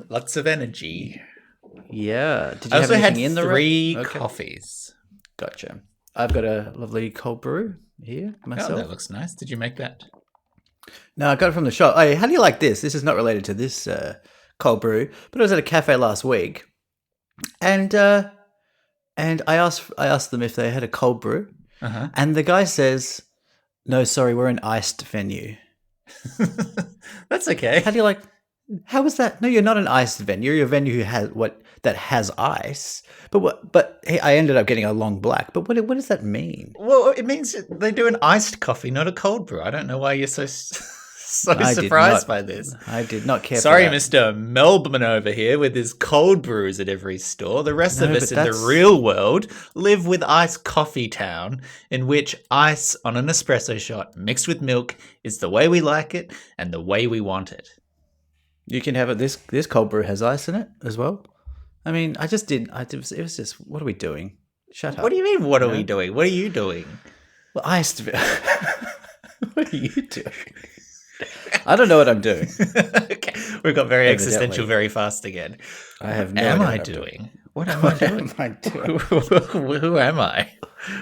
Lots of energy. Yeah. Did you I have also had anything in the three Okay. coffees. Gotcha. I've got a lovely cold brew here myself. Oh, that looks nice. Did you make that? No, I got it from the shop. Hey, how do you like this? This is not related to this cold brew, but I was at a cafe last week, and I asked them if they had a cold brew, and the guy says, "No, sorry, we're an iced venue." That's okay. How do you like? How is that? No, you're not an iced venue. You're a venue who has that has ice. But what? But I ended up getting a long black. But what does that mean? Well, it means they do an iced coffee, not a cold brew. I don't know why you're so I surprised by this. I did not care. Sorry, for that. Mr. Melbourne over here with his cold brews at every store. The rest of No, us but in the that's- real world live with Ice Coffee Town, in which ice on an espresso shot mixed with milk is the way we like it and the way we want it. You can have it. This cold brew has ice in it as well. I mean, I just did. It was just. What are we doing? Shut up. What do you mean, what are we doing? What are you doing? Well, iced. What are you doing? I don't know what I'm doing. Okay, we got very existential Evidently. very fast again. I have no What am idea I what I'm doing? What am I doing? What am I doing? Who am I?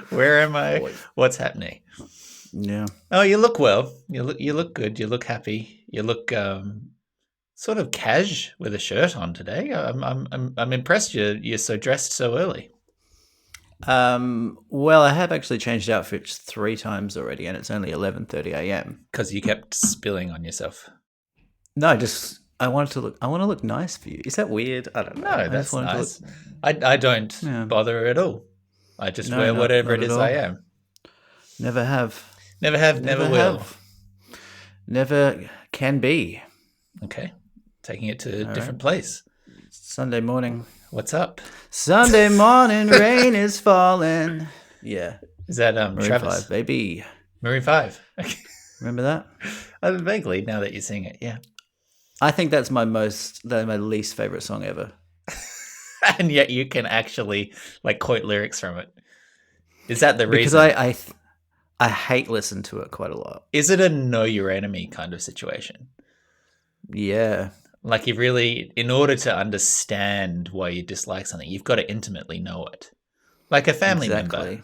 Where am I? What's happening? Yeah. Oh, you look well. You look good. You look happy. You look sort of cash with a shirt on today. I'm impressed. You're so dressed so early. Well, I have actually changed outfits 3 times already, and it's only 11:30 a.m. Because you kept spilling on yourself. No, I want to look nice for you. Is that weird? I don't know. No, that's nice. I don't bother at all. I just wear whatever it is I am. Never have. Never have, never will. Never can be. Okay. Taking it to a different place. Sunday morning. What's up? Sunday morning, rain is falling. Yeah. Is that Maroon Travis? 5, baby. Maroon 5. Remember that? Vaguely, now that you sing it, yeah. I think that's my least favorite song ever. And yet you can actually quote lyrics from it. Is that the reason? Because I hate listen to it quite a lot. Is it a know your enemy kind of situation? Yeah. Like you really, in order to understand why you dislike something, you've got to intimately know it. Like a family member.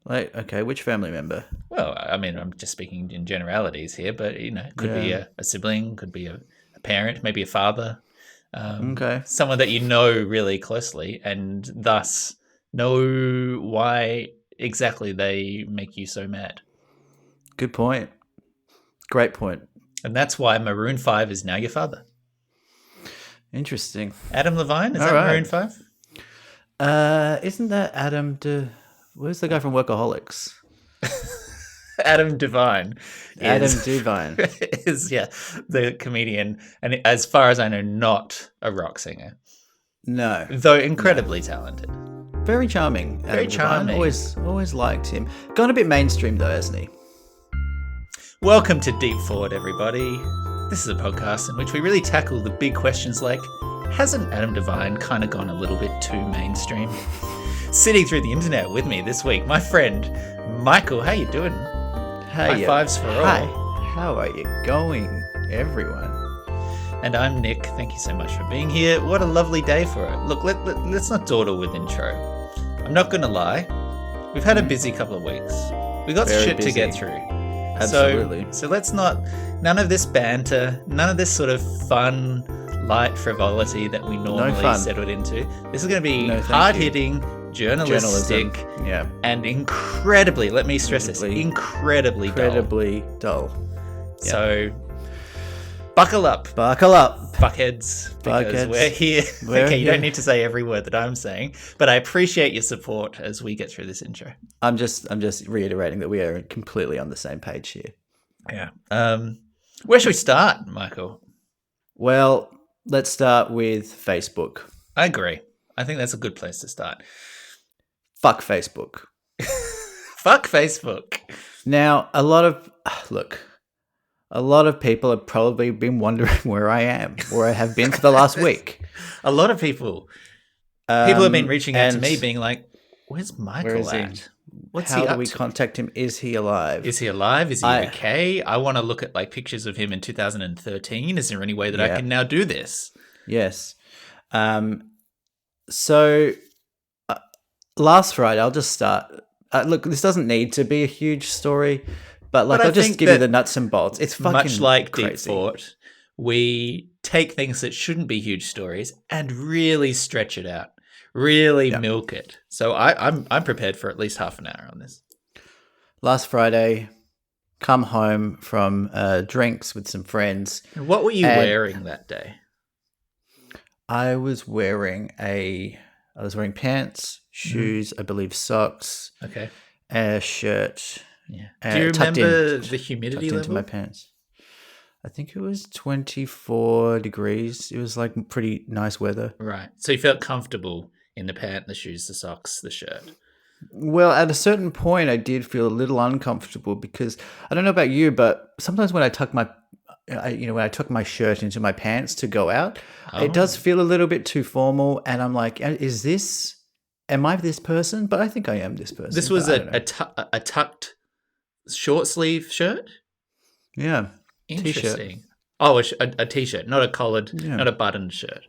Like, okay, which family member? Well, I mean, I'm just speaking in generalities here, but, it could be a sibling, could be a parent, maybe a father. Okay. Someone that you know really closely and thus know why exactly they make you so mad. Good point. Great point. And that's why Maroon 5 is now your father. Interesting. Adam Levine, is that right. Maroon 5? Isn't that where's the guy from Workaholics? Adam Devine. Adam Devine. Is, the comedian. And as far as I know, not a rock singer. No. Though incredibly talented. Very charming. Very charming. Always liked him. Gone a bit mainstream though, hasn't he? Welcome to Deep Forward, everybody. This is a podcast in which we really tackle the big questions like, hasn't Adam Devine kind of gone a little bit too mainstream? Sitting through the internet with me this week, my friend Michael. How you doing? High fives for all. Hi. How are you going, everyone? And I'm Nick. Thank you so much for being here. What a lovely day for it. Look, let's not dawdle with intro. I'm not going to lie. We've had a busy couple of weeks. We got shit to get through. Absolutely. So let's not, none of this banter, none of this sort of fun, light frivolity that we normally settled into. This is going to be hard-hitting, journalistic, and incredibly, let me stress this, incredibly dull. Yeah. So buckle up. Fuckheads, because we're here. You don't need to say every word that I'm saying, but I appreciate your support as we get through this intro. I'm just reiterating that we are completely on the same page here. Yeah. Where should we start, Michael? Well, let's start with Facebook. I agree. I think that's a good place to start. Fuck Facebook. Fuck Facebook. Now, a lot of people have probably been wondering where I am, where I have been for the last week. A lot of people. People have been reaching out to me being like, where's Michael at? What's How he do up we to? contact him? Is he alive? Is he alive? Is he I okay? I want to look at like pictures of him in 2013. Is there any way that I yeah. can now do this? Yes. So last Friday, I'll just start. Look, this doesn't need to be a huge story, but But like I I'll just think give you the that nuts and bolts. It's much fucking like Deep crazy. Thought, we take things that shouldn't be huge stories and really stretch it out, really Yeah. milk it. So I'm prepared for at least half an hour on this. Last Friday, come home from drinks with some friends, And what were you and wearing that day? I was wearing pants, shoes, I believe socks, Okay. a shirt, Yeah. Do you tucked remember the humidity into my level? pants. I think it was 24 degrees. It was like pretty nice weather. Right. So you felt comfortable in the pant, the shoes, the socks, the shirt. Well, at a certain point, I did feel a little uncomfortable because I don't know about you, but sometimes when I tuck when I tuck my shirt into my pants to go out, it Oh. does feel a little bit too formal, and I'm like, am I this person? But I think I am this person. This was but I don't know. a tucked short sleeve shirt? Yeah, Interesting. Oh, a t-shirt, not a collared, Yeah. not a buttoned shirt.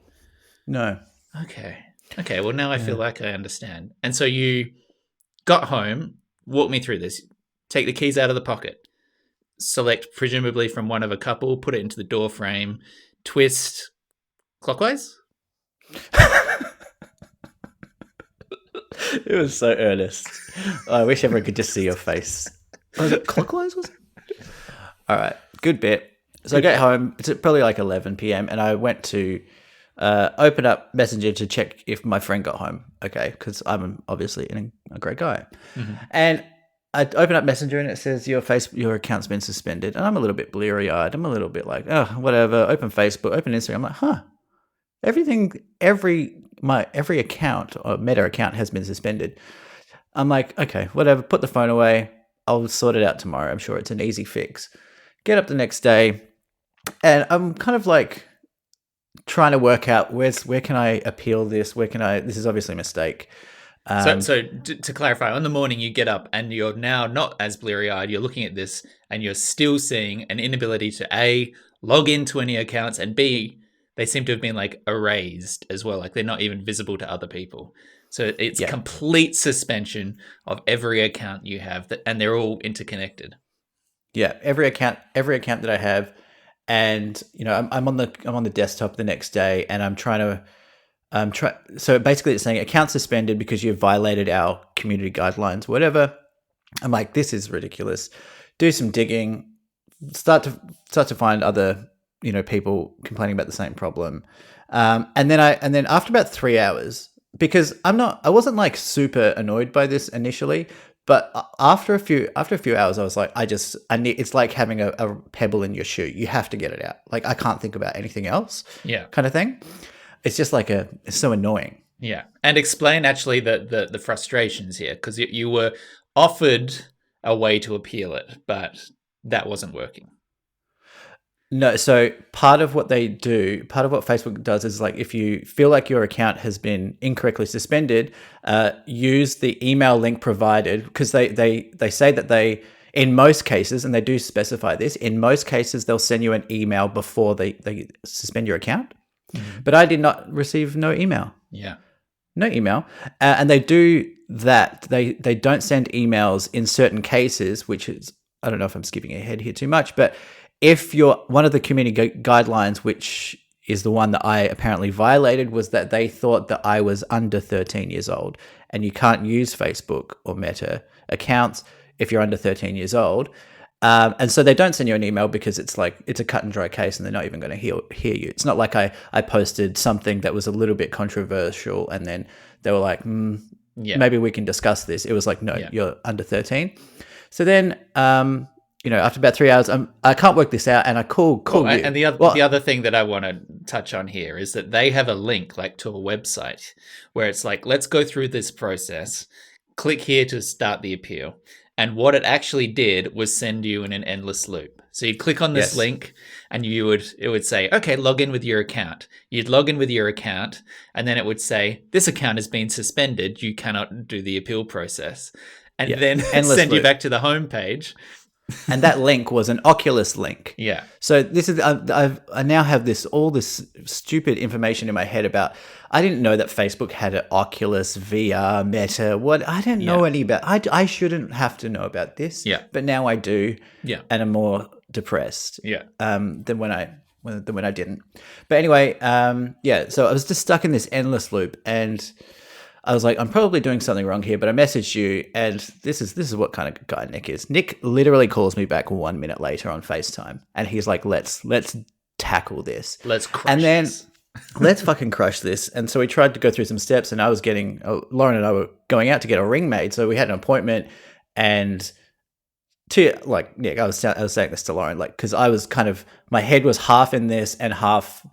No. Okay. Okay, well, now I feel like I understand. And so you got home, walk me through this. Take the keys out of the pocket, select presumably from one of a couple, put it into the door frame, twist clockwise? It was so earnest. I wish everyone could just see your face. Was it clockwise? Was it? All right, good bit. So I get home. It's probably like 11 p.m. and I went to open up Messenger to check if my friend got home. Okay, because I'm obviously a great guy. Mm-hmm. And I open up Messenger and it says your account's been suspended. And I'm a little bit bleary eyed. I'm a little bit like, oh, whatever. Open Facebook, open Instagram. I'm like, huh. Every account or Meta account has been suspended. I'm like, okay, whatever. Put the phone away. I'll sort it out tomorrow. I'm sure it's an easy fix. Get up the next day, and I'm kind of like trying to work out where can I appeal this? This is obviously a mistake. So to clarify, on the morning you get up and you're now not as bleary-eyed. You're looking at this and you're still seeing an inability to A, log into any accounts, and B, they seem to have been like erased as well. Like they're not even visible to other people. So it's complete suspension of every account you have, and they're all interconnected. Yeah, every account that I have, and I'm on the desktop the next day, and I'm trying to So basically, it's saying account suspended because you've violated our community guidelines, whatever. I'm like, this is ridiculous. Do some digging, start to find other people complaining about the same problem, and then after about 3 hours, because I wasn't like super annoyed by this initially, but after a few hours, I was like, it's like having a pebble in your shoe. You have to get it out. Like I can't think about anything else. Yeah, kind of thing. It's just like it's so annoying. Yeah, and explain actually the frustrations here, because you were offered a way to appeal it, but that wasn't working. No, so part of what Facebook does is like if you feel like your account has been incorrectly suspended, use the email link provided, because they say that in most cases, and they do specify this, in most cases they'll send you an email before they suspend your account. Mm-hmm. But I did not receive no email. Yeah. No email. And they do that. They don't send emails in certain cases, which is, I don't know if I'm skipping ahead here too much, but if you're one of the community guidelines, which is the one that I apparently violated, was that they thought that I was under 13 years old, and you can't use Facebook or Meta accounts if you're under 13 years old. And so they don't send you an email because it's a cut and dry case and they're not even going to hear you. It's not like I posted something that was a little bit controversial and then they were like, maybe we can discuss this. It was like, no, you're under 13. So then, after about 3 hours, I can't work this out, and I call you. And the other thing that I want to touch on here is that they have a link like to a website where it's like, let's go through this process. Click here to start the appeal. And what it actually did was send you in an endless loop. So you'd click on this link and it would say, okay, log in with your account. You'd log in with your account, and then it would say, this account has been suspended. You cannot do the appeal process. and Yeah. then Endless send you loop. back to the home page. And that link was an Oculus link. Yeah. So this is I now have all this stupid information in my head about. I didn't know that Facebook had an Oculus VR Meta. What I didn't know any about. I shouldn't have to know about this. Yeah. But now I do. Yeah. And I'm more depressed. Yeah. Than when I didn't. But anyway, So I was just stuck in this endless loop, and I was like, I'm probably doing something wrong here, but I messaged you, and this is what kind of guy Nick is. Nick literally calls me back 1 minute later on FaceTime, and he's like, let's tackle this. Let's crush and then this. let's fucking crush this. And so we tried to go through some steps, and Lauren and I were going out to get a ring made, so we had an appointment, and I was saying this to Lauren, because I was kind of, my head was half in this and half,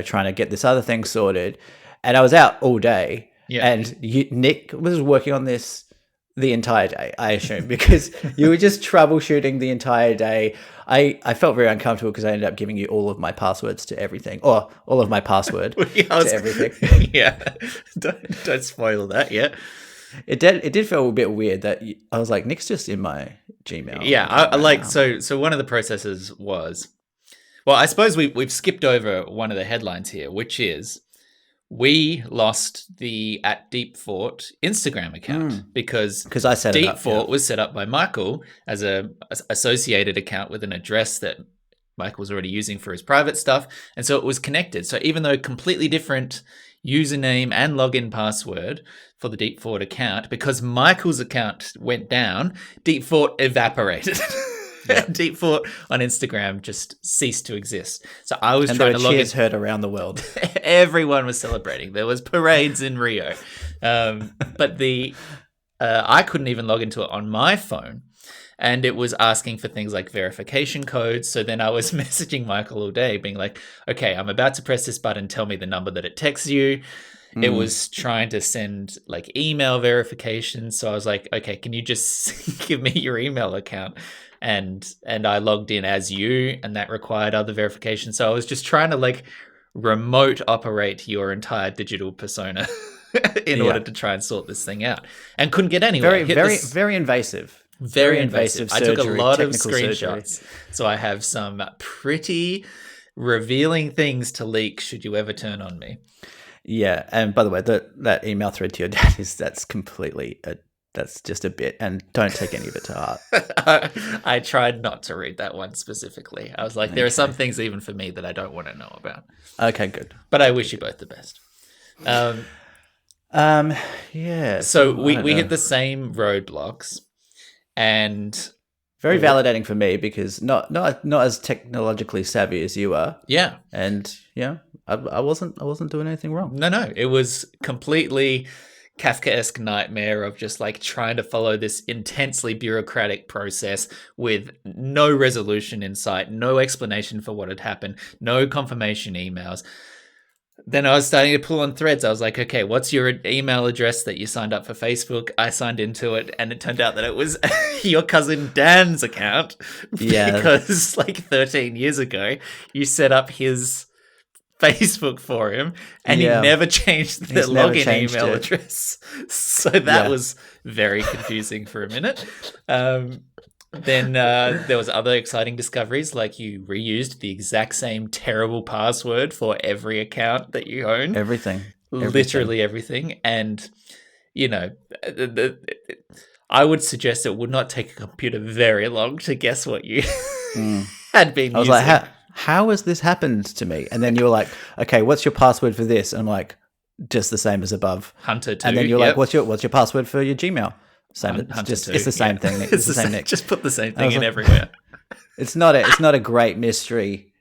trying to get this other thing sorted, and I was out all day. Yeah. And Nick was working on this the entire day, I assume, because you were just troubleshooting the entire day. I felt very uncomfortable because I ended up giving you all of my passwords to everything, or all of my password to everything. Yeah, don't spoil that yet. It did feel a bit weird that I was like, Nick's just in my Gmail. Yeah, I like so one of the processes was, well, I suppose we've skipped over one of the headlines here, which is, we lost the @DeepFort Instagram account because I set it up. DeepFort was set up by Michael as a associated account with an address that Michael was already using for his private stuff, and so it was connected. So even though completely different username and login password for the DeepFort account, because Michael's account went down, DeepFort evaporated. Yeah. DeepFort on Instagram just ceased to exist. So I was trying to log in. Cheers heard around the world. Everyone was celebrating. There was parades in Rio, but I couldn't even log into it on my phone, and it was asking for things like verification codes. So then I was messaging Michael all day, being like, "Okay, I'm about to press this button. Tell me the number that it texts you." It was trying to send like email verification. So I was like, "Okay, can you just give me your email account?" And I logged in as you, and that required other verification. So I was just trying to like remote operate your entire digital persona in order to try and sort this thing out, and couldn't get anywhere. Very invasive. Very invasive. Surgery, I took a lot of screenshots. Surgery. So I have some pretty revealing things to leak should you ever turn on me. Yeah, and by the way, that email thread to your dad that's just a bit, and don't take any of it to heart. I tried not to read that one specifically. I was like, there are some things even for me that I don't want to know about. Okay, good. But I wish you both the best. Yeah. So we hit the same roadblocks, and very validating for me because not as technologically savvy as you are. Yeah. And I wasn't doing anything wrong. No, it was completely Kafkaesque nightmare of just like trying to follow this intensely bureaucratic process with no resolution in sight, no explanation for what had happened, no confirmation emails. Then I was starting to pull on threads. I was like, okay, what's your email address that you signed up for Facebook? I signed into it, and it turned out that it was your cousin Dan's account. Yeah. Because like 13 years ago, you set up his Facebook for him, and he never changed the login email address. So that was very confusing for a minute. Then there was other exciting discoveries, like you reused the exact same terrible password for every account that you own. Everything. Literally everything. And, I would suggest it would not take a computer very long to guess what you had been using. I was like, how has this happened to me? And then you were like, okay, what's your password for this? And I'm like, just the same as above. Hunter 2. And then you're like, what's your password for your Gmail? Same. It's the same thing. It's the same. Nick. Just put the same thing in everywhere. It's not a great mystery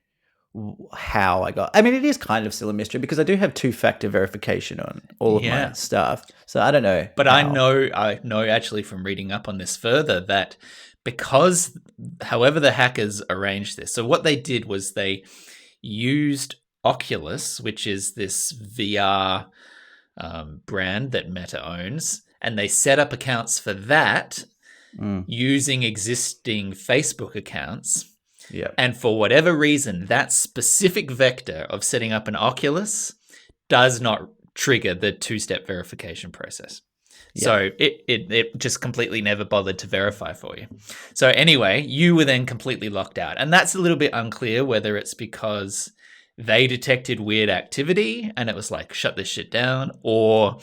how I got. I mean, it is kind of still a mystery because I do have 2-factor verification on all of my stuff. So I don't know. But I know actually from reading up on this further that because however the hackers arranged this, so what they did was they used Oculus, which is this VR brand that Meta owns, and they set up accounts for that using existing Facebook accounts. Yeah. And for whatever reason, that specific vector of setting up an Oculus does not trigger the 2-step verification process. So it just completely never bothered to verify for you. So anyway, you were then completely locked out. And that's a little bit unclear whether it's because they detected weird activity and it was like, shut this shit down, or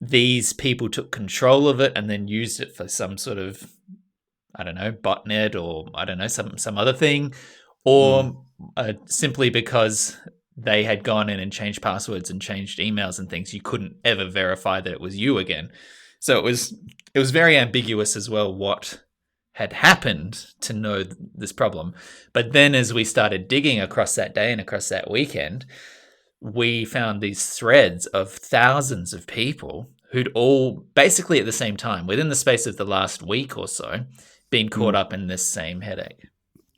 these people took control of it and then used it for some sort of, I don't know, botnet, or I don't know, some other thing, or simply because they had gone in and changed passwords and changed emails and things, you couldn't ever verify that it was you again. So it was very ambiguous as well what had happened to know this problem. But then as we started digging across that day and across that weekend, we found these threads of thousands of people who'd all basically at the same time, within the space of the last week or so, been caught up in this same headache.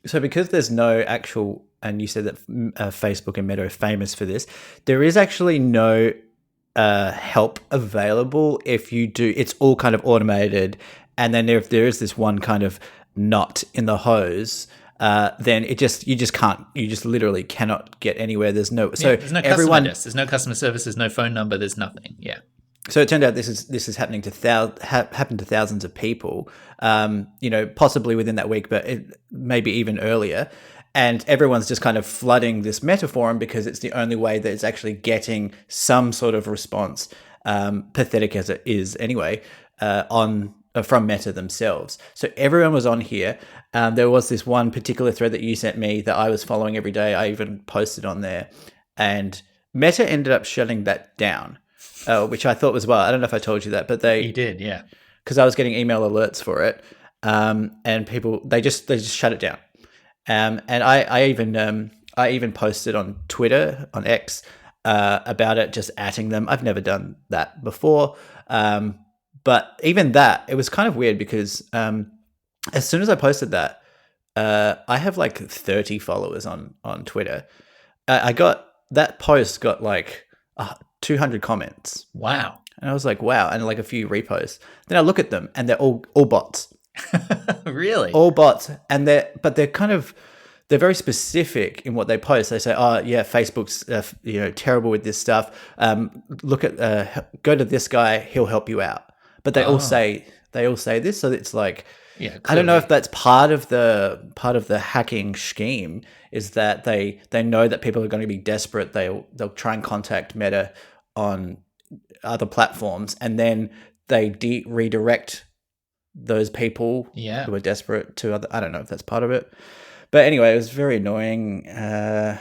So because there's no actual, and you said that Facebook and Meta are famous for this, there is actually no help available if you do. It's all kind of automated, and then if there is this one kind of knot in the hose, then you just literally cannot get anywhere. There's no There's no customer desk, there's no customer service, there's no phone number, there's nothing. Yeah. So it turned out this is happening to happened to thousands of people, possibly within that week, but maybe even earlier. And everyone's just kind of flooding this Meta forum because it's the only way that it's actually getting some sort of response, pathetic as it is anyway, from Meta themselves. So everyone was on here. There was this one particular thread that you sent me that I was following every day. I even posted on there, and Meta ended up shutting that down. Which I thought was, well, I don't know if I told you that, but You did, yeah. Because I was getting email alerts for it, and people they just shut it down. And I even posted on Twitter, on X, about it, just atting them. I've never done that before, but even that, it was kind of weird because as soon as I posted that, I have like 30 followers on Twitter. That post got like 200 comments. Wow. And I was like, wow. And like a few reposts. Then I look at them and they're all bots. Really? All bots. And they're very specific in what they post. They say, oh yeah, Facebook's terrible with this stuff. Go to this guy, he'll help you out. But they all say this. So it's like, yeah, I don't know if that's part of the hacking scheme, is that they know that people are going to be desperate. They'll try and contact Meta on other platforms, and then they redirect those people who are desperate to other. I don't know if that's part of it, but anyway, it was very annoying. What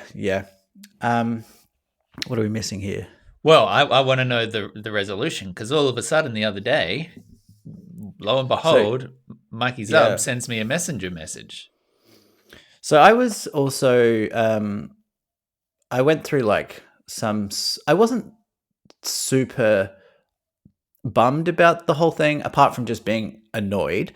are we missing here? Well, I want to know the resolution, because all of a sudden the other day, lo and behold, Mikey Zub sends me a messenger message. So I was also, I went through like I wasn't super bummed about the whole thing, apart from just being annoyed.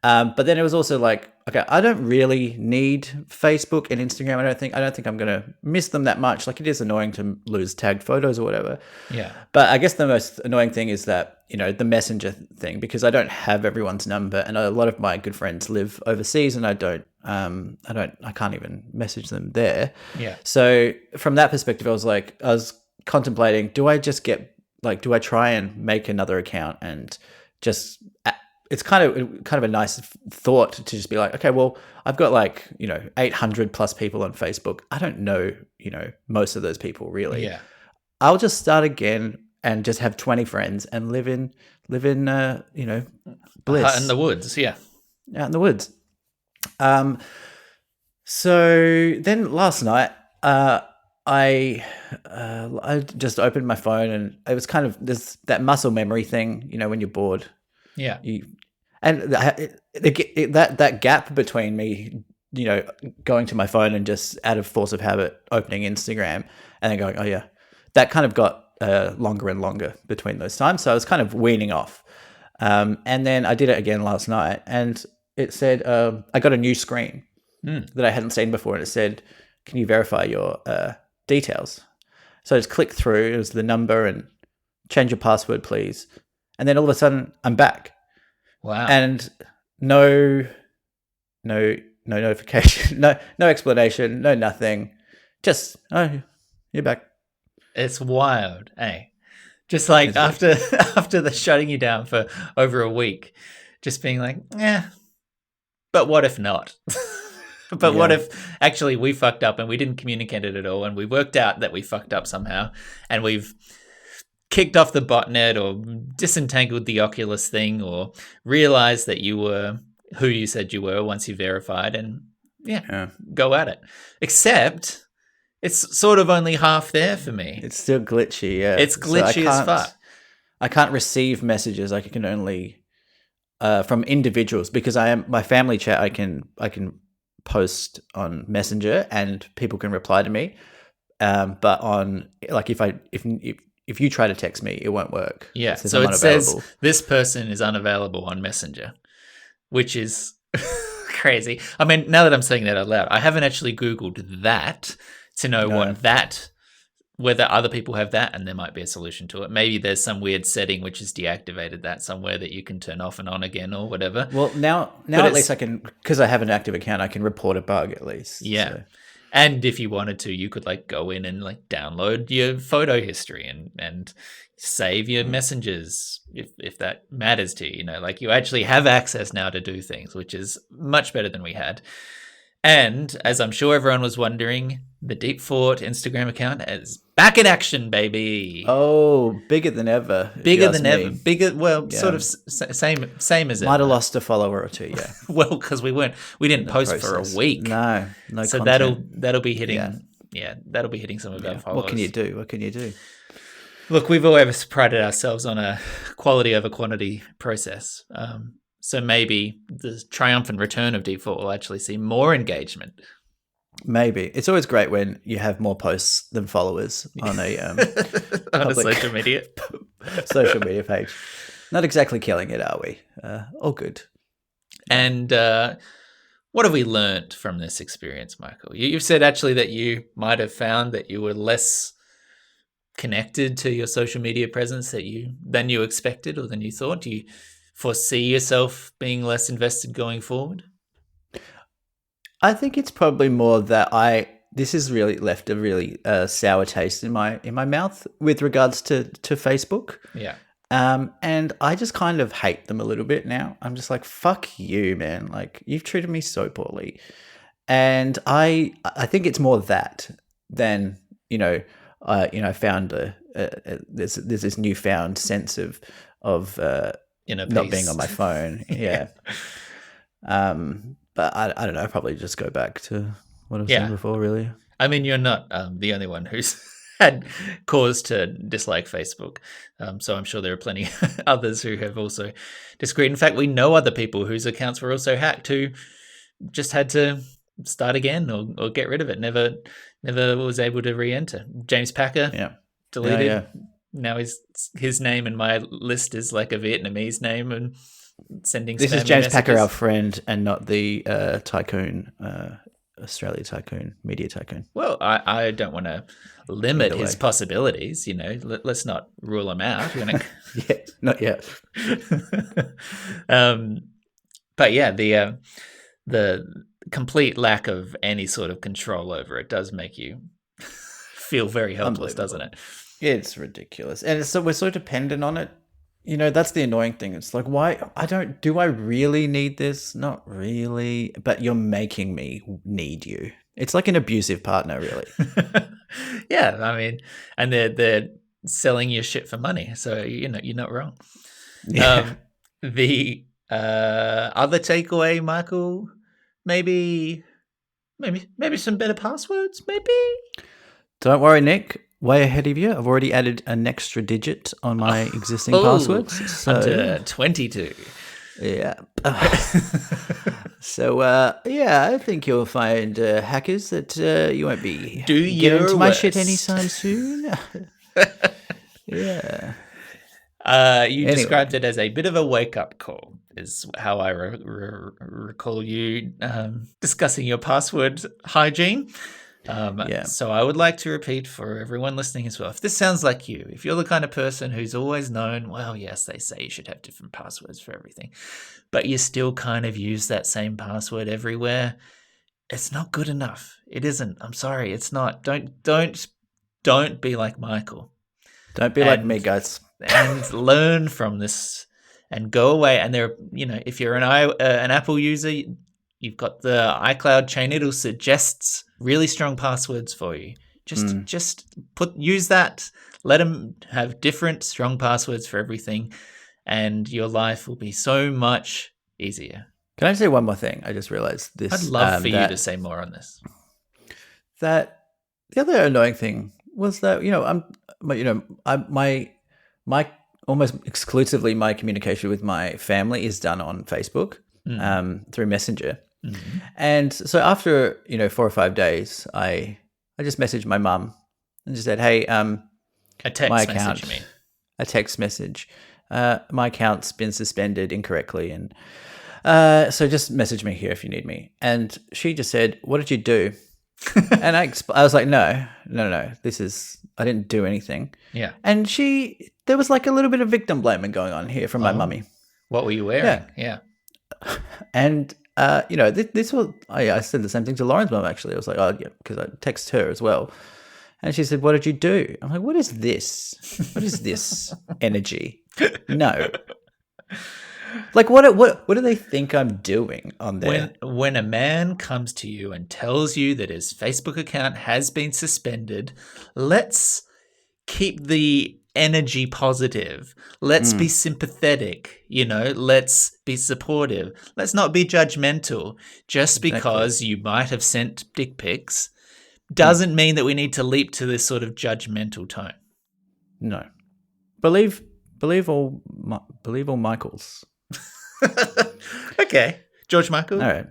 But then it was also like, okay, I don't really need Facebook and Instagram. I don't think I'm going to miss them that much. Like, it is annoying to lose tagged photos or whatever. Yeah. But I guess the most annoying thing is that, the messenger thing, because I don't have everyone's number, and a lot of my good friends live overseas, and I can't even message them there. Yeah. So from that perspective, I was contemplating, do I try and make another account and just, it's kind of a nice thought to just be like, okay, well, I've got 800 plus people on Facebook. I don't know, most of those people really. Yeah. I'll just start again and just have 20 friends and live in bliss. In the woods, yeah. Out in the woods. So then last night, I just opened my phone, and it was kind of that muscle memory thing, when you're bored. Yeah. That gap between me, going to my phone and just out of force of habit opening Instagram and then going, oh yeah, that kind of got longer and longer between those times. So I was kind of weaning off. And then I did it again last night, and it said, I got a new screen that I hadn't seen before, and it said, can you verify your details? So I just clicked through. It was the number and change your password, please. And then all of a sudden, I'm back. Wow. And no notification, no explanation, no nothing. Just, oh, you're back. It's wild, eh? Just like after the shutting you down for over a week, just being like, but what if not? But what if actually we fucked up and we didn't communicate it at all, and we worked out that we fucked up somehow, and we've kicked off the botnet or disentangled the Oculus thing or realized that you were who you said you were once you verified, and go at it. Except it's sort of only half there for me. It's still glitchy, yeah. It's glitchy as fuck. I can't receive messages. I can only from individuals, because my family chat. I can post on Messenger and people can reply to me. But on like if you try to text me, it won't work. Yeah. So it says this person is unavailable on Messenger, which is crazy. I mean, now that I'm saying that out loud, I haven't actually Googled that to know whether other people have that, and there might be a solution to it. Maybe there's some weird setting which has deactivated that somewhere that you can turn off and on again or whatever. Well, now at least I can, because I have an active account, I can report a bug at least. Yeah. So. And if you wanted to, you could like go in and like download your photo history and save your messages if that matters to you. You know, like you actually have access now to do things, which is much better than we had. And as I'm sure everyone was wondering, the Deep Fort Instagram account is back in action, baby. Oh, bigger than ever. Bigger than ever. Bigger, well, sort of same as ever. Might have lost a follower or two, yeah. Well, because we didn't post for a week. No so content. that'll be hitting that'll be hitting some of our followers. What can you do? Look, we've always prided ourselves on a quality over quantity process. So maybe the triumphant return of Deep Fort will actually see more engagement. Maybe. It's always great when you have more posts than followers on a on a social media page. Not exactly killing it, are we? All good. And what have we learned from this experience, Michael? You've said actually that you might have found that you were less connected to your social media presence than you expected or than you thought. Do you foresee yourself being less invested going forward? I think it's probably more that this has really left a really sour taste in my mouth with regards to Facebook. Yeah. And I just kind of hate them a little bit now. I'm just like, fuck you, man. Like, you've treated me so poorly. And I think it's more that than, found there's this newfound sense of not being on my phone. Yeah. But I don't know. I'll probably just go back to what I've said before, really. I mean, you're not the only one who's had cause to dislike Facebook. So I'm sure there are plenty others who have also disagreed. In fact, we know other people whose accounts were also hacked who just had to start again or get rid of it. Never was able to re-enter. James Packer deleted. Yeah. Now his name in my list is like a Vietnamese name and sending This is spammy James messages. Packer, our friend, and not the tycoon, Australia tycoon, media tycoon. Well, I don't want to limit his possibilities, let's not rule him out. Yeah, not yet. But yeah, the complete lack of any sort of control over it does make you feel very helpless, doesn't it? It's ridiculous. And we're so dependent on it. That's the annoying thing. It's like, why? Do I really need this? Not really. But you're making me need you. It's like an abusive partner, really. Yeah, I mean, and they're selling your shit for money. So, you're not wrong. Yeah. The other takeaway, Michael, maybe some better passwords, maybe? Don't worry, Nick. Way ahead of you. I've already added an extra digit on my existing passwords. So, to 22. Yeah. So, I think you'll find hackers that you won't be getting into my shit anytime soon. Yeah. You described it as a bit of a wake-up call, is how I recall you discussing your password hygiene. So I would like to repeat for everyone listening as well. If this sounds like you, if you're the kind of person who's always known, well, yes, they say you should have different passwords for everything, but you still kind of use that same password everywhere, it's not good enough. It isn't. I'm sorry, it's not. Don't be like Michael. Don't be like me, guys. and learn from this and go away. And if you're an Apple user, you've got the iCloud chain. It'll suggest really strong passwords for you. Just use that. Let them have different strong passwords for everything, and your life will be so much easier. Can I say one more thing? I just realized this. I'd love for you to say more on this. That the other annoying thing was that my almost exclusively my communication with my family is done on Facebook through Messenger, and so after 4 or 5 days, I just messaged my mum and just said, "Hey, a text my message, account, you mean? A text message. My account's been suspended incorrectly, and so just message me here if you need me." And she just said, "What did you do?" And I was like, no, I didn't do anything. Yeah. And there was like a little bit of victim blaming going on here from my mummy. What were you wearing? Yeah. And, this was, I said the same thing to Lauren's mum, actually. I was like, oh, yeah, because I texted her as well. And she said, "What did you do?" I'm like, what is this? What is this energy? No. Like, what do they think I'm doing on there? When a man comes to you and tells you that his Facebook account has been suspended, let's keep the energy positive. Let's be sympathetic, let's be supportive. Let's not be judgmental. Just because you might have sent dick pics doesn't mean that we need to leap to this sort of judgmental tone. No. Believe all Michaels. Okay. George Michael? All right.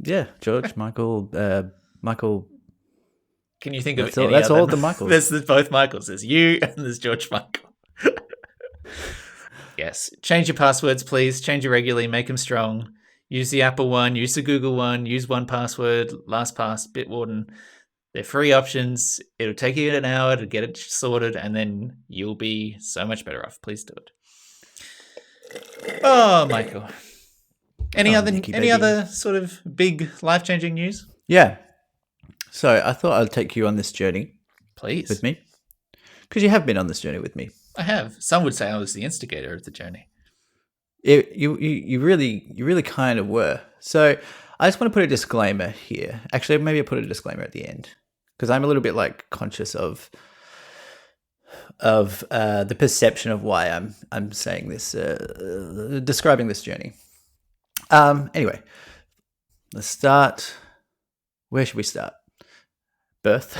Yeah, George, Michael. Can you think of any that's other? All the Michaels. There's both Michaels. There's you and there's George Michael. Yes. Change your passwords, please. Change it regularly. Make them strong. Use the Apple one. Use the Google one. Use 1Password, LastPass, Bitwarden. They're free options. It'll take you an hour to get it sorted, and then you'll be so much better off. Please do it. Oh, Michael. Any other sort of big life-changing news? Yeah. So I thought I'd take you on this journey. Please. With me. Because you have been on this journey with me. I have. Some would say I was the instigator of the journey. You really kind of were. So I just want to put a disclaimer here. Actually, maybe I'll put a disclaimer at the end. Because I'm a little bit conscious of the perception of why I'm saying this, describing this journey. Anyway, let's start. Where should we start? Birth.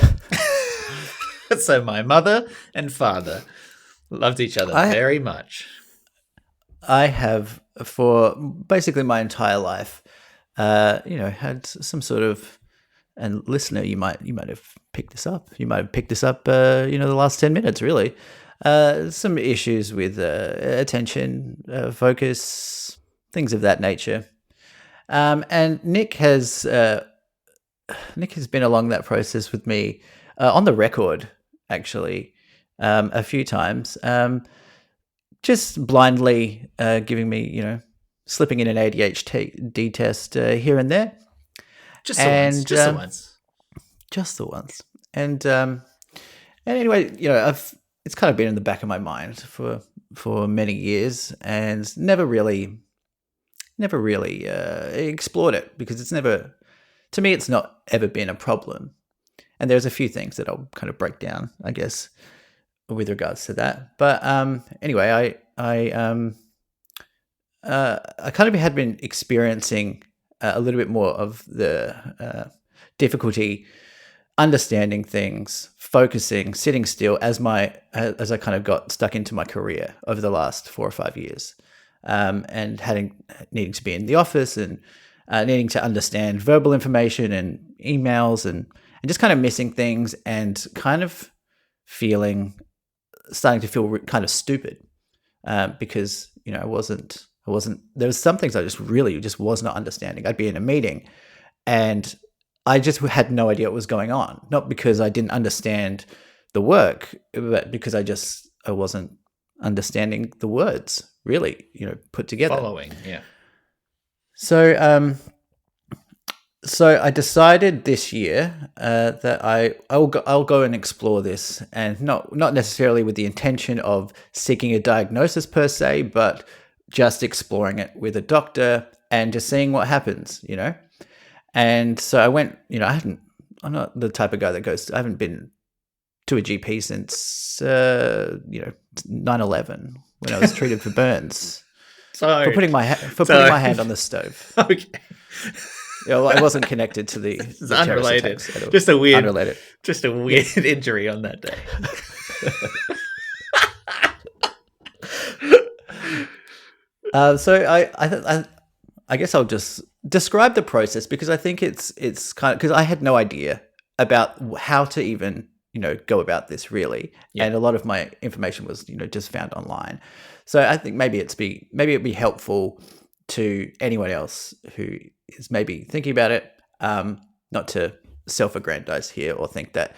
So my mother and father loved each other very much. I have, for basically my entire life, had some sort of. And listener, you might have picked this up. You might have picked this up, the last 10 minutes, really. Some issues with attention, focus, things of that nature. And Nick has been along that process with me on the record, actually, a few times. Just blindly giving me, slipping in an ADHD test here and there. Just the once. And anyway, it's kind of been in the back of my mind for many years, and never really explored it, because it's not ever been a problem. And there's a few things that I'll kind of break down, I guess, with regards to that. But anyway, I kind of had been experiencing a little bit more of the difficulty understanding things, focusing, sitting still as I kind of got stuck into my career over the last 4 or 5 years, and needing to be in the office and needing to understand verbal information and emails and just kind of missing things, and kind of starting to feel kind of stupid because I wasn't. There was some things I just was not understanding. I'd be in a meeting and I just had no idea what was going on. Not because I didn't understand the work, but because I wasn't understanding the words really, put together. Following, yeah. So So I decided this year that I'll go and explore this, and not necessarily with the intention of seeking a diagnosis per se, but just exploring it with a doctor and just seeing what happens, you know. And so I went, you know, I'm not the type of guy that goes. I haven't been to a GP since 9/11 when I was treated for burns So, putting my hand on the stove. okay. Yeah, well, I wasn't connected to the It's terrorist unrelated. attacks at all. Just a weird, Unrelated. just a weird injury on that day. So I guess I'll just describe the process because I think it's kind of because I had no idea about how to even go about this really, and a lot of my information was just found online. So I think maybe it'd be helpful to anyone else who is maybe thinking about it, not to self-aggrandize here or think that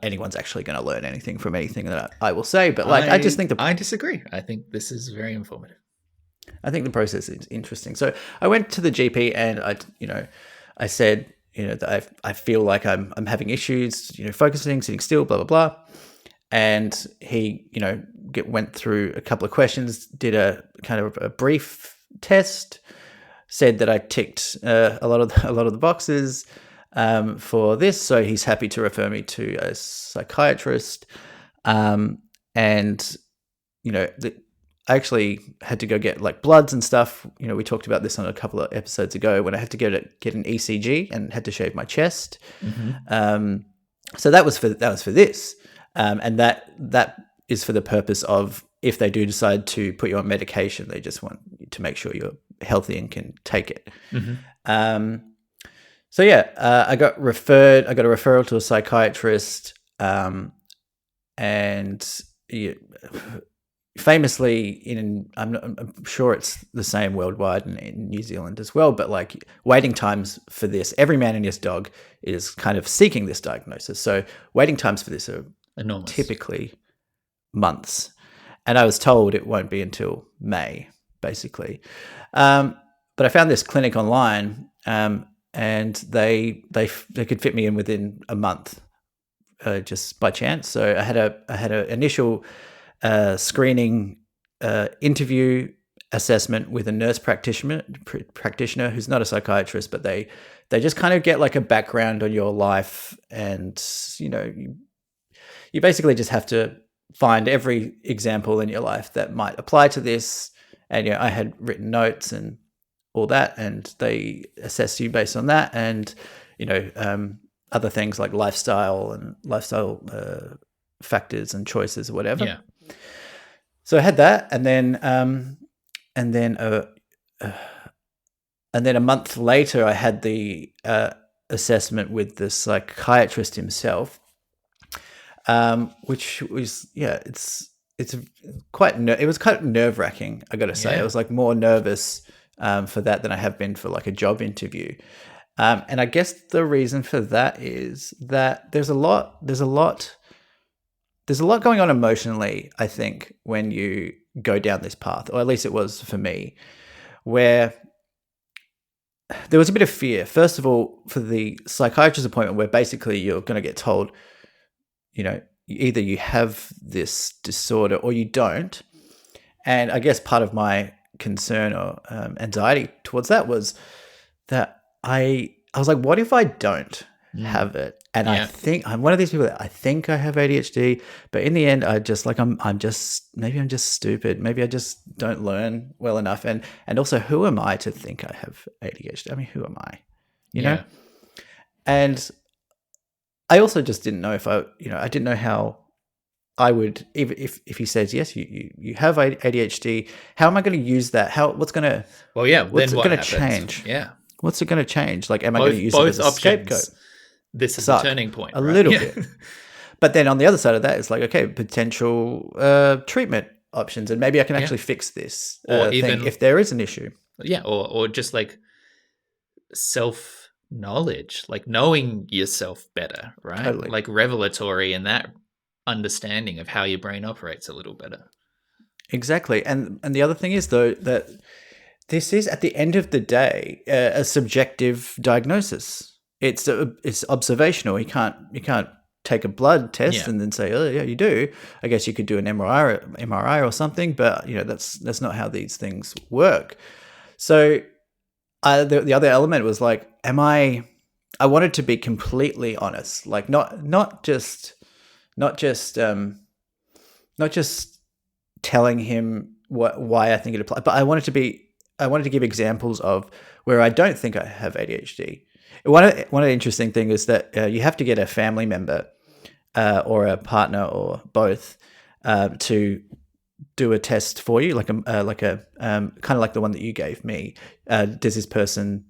anyone's actually going to learn anything from anything that I will say. But I just think I disagree. I think this is very informative. I think the process is interesting. So I went to the GP and I said, that I feel like I'm having issues, focusing, sitting still, blah, blah, blah. And he, went through a couple of questions, did a kind of a brief test, said that I ticked a lot of the boxes for this. So he's happy to refer me to a psychiatrist. I actually had to go get like bloods and stuff. We talked about this on a couple of episodes ago when I had to get an ECG and had to shave my chest. Mm-hmm. So that was for this, and that is for the purpose of if they do decide to put you on medication, they just want you to make sure you're healthy and can take it. Mm-hmm. I got referred. I got a referral to a psychiatrist, and. Famously, I'm sure it's the same worldwide and in New Zealand as well, but like waiting times for this, every man and his dog is kind of seeking this diagnosis. So waiting times for this are enormous, typically months. And I was told it won't be until May, basically. But I found this clinic online, and they could fit me in within a month, just by chance. So I had a initial screening interview assessment with a nurse practitioner who's not a psychiatrist, but they just kind of get like a background on your life, and you basically just have to find every example in your life that might apply to this. And I had written notes and all that, and they assess you based on that, and other things like lifestyle factors and choices or whatever. Yeah. So I had that, and then a month later, I had the assessment with the psychiatrist himself, which was it was kind of nerve-wracking. I got to say, I was like more nervous for that than I have been for like a job interview, and I guess the reason for that is that there's a lot going on emotionally, I think, when you go down this path, or at least it was for me, where there was a bit of fear. First of all, for the psychiatrist appointment, where basically you're going to get told, either you have this disorder or you don't. And I guess part of my concern or anxiety towards that was that I was like, what if I don't have it? And I think I'm one of these people that I think I have ADHD, but in the end, I just like maybe I'm just stupid. Maybe I just don't learn well enough. And also, who am I to think I have ADHD? I mean, who am I? You know? And I also just didn't know if I didn't know how I would, if he says yes, you have ADHD. How am I going to use that? What's going to change? Yeah. What's it going to change? Like, am I going to use it as a scapegoat? This is a turning point. A little bit. But then on the other side of that, it's like, okay, potential treatment options. And maybe I can actually fix this or even thing if there is an issue. Yeah. Or just like self-knowledge, like knowing yourself better, right? Totally. Like revelatory in that understanding of how your brain operates a little better. Exactly. And the other thing is, though, that this is at the end of the day a subjective diagnosis. It's observational. You can't take a blood test and then say, oh yeah, you do. I guess you could do an MRI or something, but that's not how these things work. So the other element was like, I wanted to be completely honest, like not just telling him why I think it applies, but I wanted to give examples of where I don't think I have ADHD. One of the interesting things is that you have to get a family member or a partner or both to do a test for you, like a kind of like the one that you gave me. Does this person,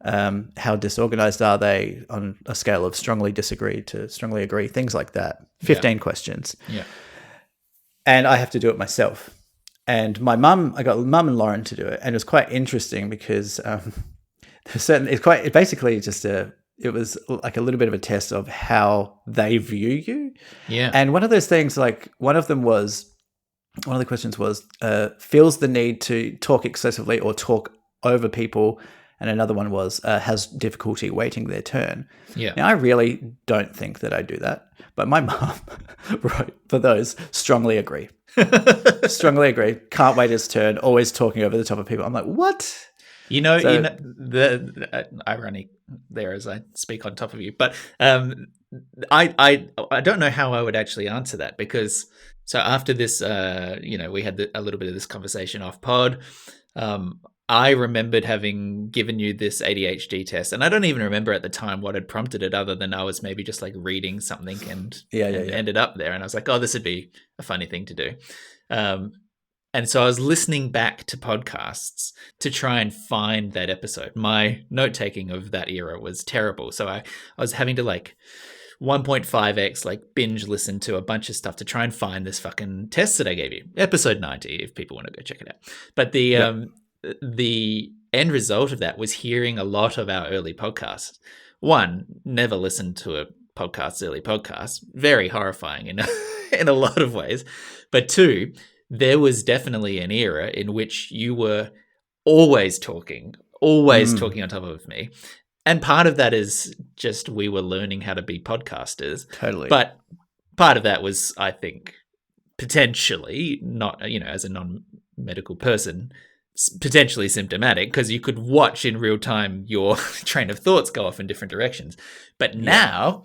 how disorganized are they on a scale of strongly disagree to strongly agree, things like that. 15 questions. Yeah. And I have to do it myself. And I got mum and Lauren to do it, and it was quite interesting because it was like a little bit of a test of how they view you. Yeah. And one of those things, like one of the questions was, feels the need to talk excessively or talk over people. And another one was, has difficulty waiting their turn. Yeah. Now, I really don't think that I do that, but my mum wrote for those, strongly agree. Strongly agree. Can't wait his turn. Always talking over the top of people. I'm like, what? The irony there as I speak on top of you, but I don't know how I would actually answer that, because so after this, we had a little bit of this conversation off pod. I remembered having given you this ADHD test, and I don't even remember at the time what had prompted it, other than I was maybe just like reading something and ended up there, and I was like, oh, this would be a funny thing to do. And so I was listening back to podcasts to try and find that episode. My note-taking of that era was terrible. So I was having to like 1.5x like binge listen to a bunch of stuff to try and find this fucking test that I gave you. Episode 90, if people want to go check it out. But the end result of that was hearing a lot of our early podcasts. One, never listened to a early podcast. Very horrifying in a lot of ways. But two, there was definitely an era in which you were always talking on top of me. And part of that is just we were learning how to be podcasters. Totally. But part of that was, I think, potentially not, as a non-medical person, potentially symptomatic, because you could watch in real time your train of thoughts go off in different directions. But now,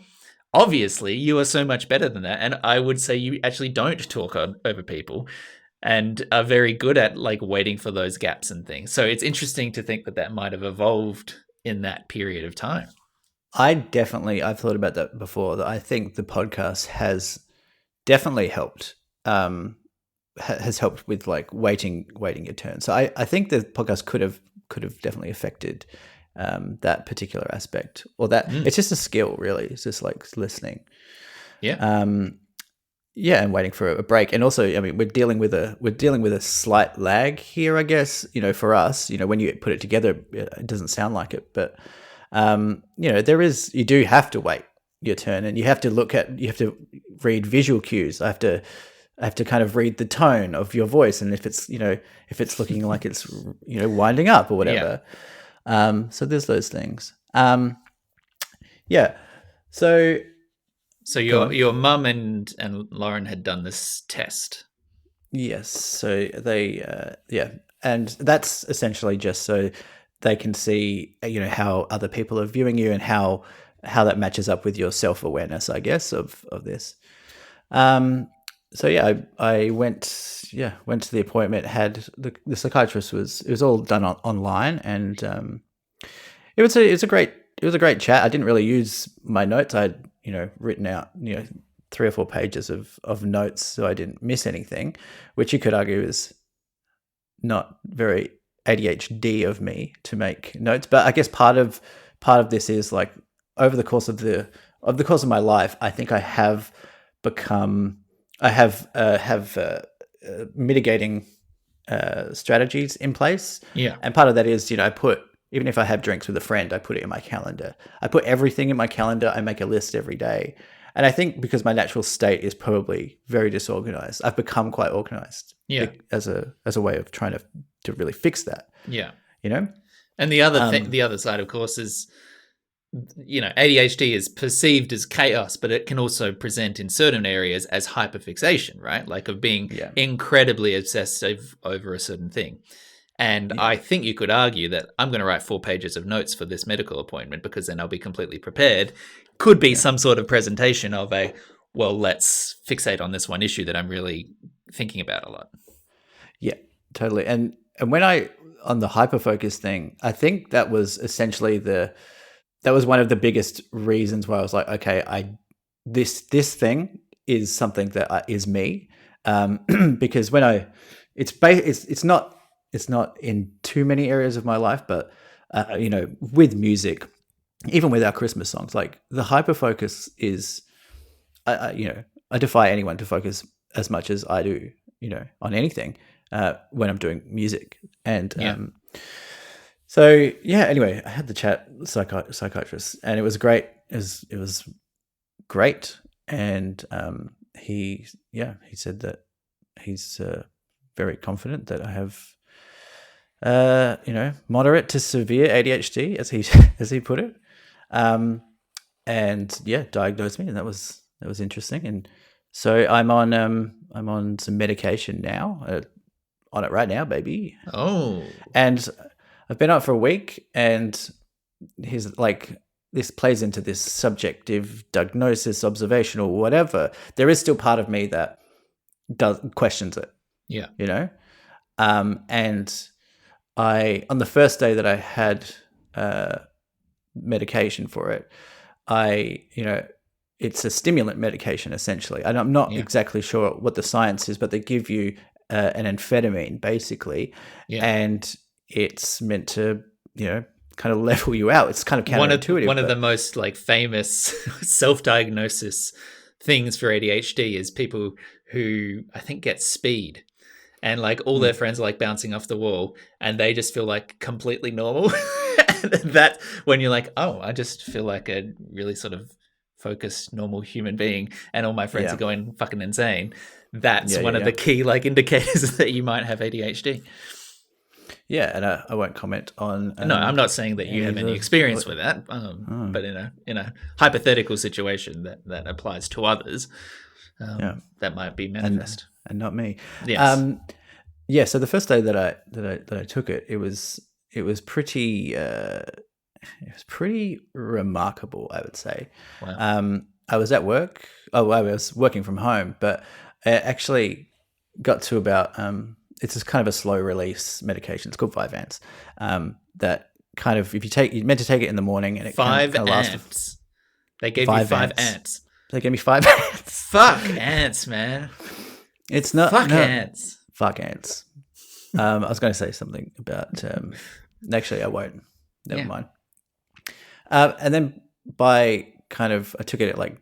obviously, you are so much better than that. And I would say you actually don't talk over people and are very good at like waiting for those gaps and things. So it's interesting to think that might have evolved in that period of time. I've thought about that before, that I think the podcast has definitely helped, has helped with like waiting your turn. So I think the podcast could have definitely affected that particular aspect, or that it's just a skill, really. It's just like listening. Yeah. And waiting for a break. And also, I mean, we're dealing with a slight lag here, I guess, for us, when you put it together, it doesn't sound like it, but you do have to wait your turn, and you have to read visual cues. I have to kind of read the tone of your voice, and if it's looking like it's winding up or whatever. So there's those things. So your mum and Lauren had done this test. Yes. So they and that's essentially just so they can see how other people are viewing you, and how that matches up with your self-awareness, I guess, of this. I went to the appointment. Had the psychiatrist it was all done online, and it was a great chat. I didn't really use my notes. I'd written out 3 or 4 pages of notes, so I didn't miss anything, which you could argue is not very ADHD of me to make notes. But I guess part of this is like, over the course of my life, I think I have mitigating strategies in place. Yeah. And part of that is, even if I have drinks with a friend, I put it in my calendar. I put everything in my calendar. I make a list every day. And I think because my natural state is probably very disorganized, I've become quite organized. Yeah. As a way of trying to really fix that. Yeah. You know. And the other side, of course, is, ADHD is perceived as chaos, but it can also present in certain areas as hyperfixation, right? Like of being incredibly obsessive over a certain thing. And I think you could argue that I'm going to write 4 pages of notes for this medical appointment because then I'll be completely prepared. Could be some sort of presentation of let's fixate on this one issue that I'm really thinking about a lot. Yeah, totally. And when on the hyperfocus thing, I think that was essentially that was one of the biggest reasons why I was like, okay, this thing is something that is me, because when it's not in too many areas of my life, but with music, even with our Christmas songs, like the hyperfocus is, I defy anyone to focus as much as I do, on anything when I'm doing music. And anyway, I had the chat with psychiatrist, and it was great. It was great, and he said that he's very confident that I have moderate to severe ADHD, as he put it, and diagnosed me, and that was interesting. And so I'm on some medication now, on it right now, baby. Oh, and I've been out for a week, and he's like, this plays into this subjective diagnosis, observational, whatever. There is still part of me that questions it. Yeah, and on the first day that I had medication for it, it's a stimulant medication essentially. And I'm not exactly sure what the science is, but they give you an amphetamine basically, and it's meant to, kind of level you out. It's kind of counterintuitive. One of the most famous self-diagnosis things for ADHD is people who I think get speed. And all their friends are bouncing off the wall, and they just feel completely normal. And that when you're like, oh, I just feel like a really sort of focused, normal human being, and all my friends are going fucking insane. That's one of the key indicators that you might have ADHD. Yeah, and I won't comment on. No, I'm not saying that you have any experience with that, but in a hypothetical situation that applies to others, that might be manifest. And not me. Yes. So the first day that I took it, it was pretty remarkable, I would say. Wow. I was at work. I was working from home, but I actually got to about it's just kind of a slow release medication. It's called 5 ants. That kind of, if you're meant to take it in the morning, and it 5 kind of ants. They gave you 5 ants. They gave me 5 ants. Fuck ants, man. It's not ants. Fuck ants. I was going to say something about. Actually, I won't. Never mind. And then I took it at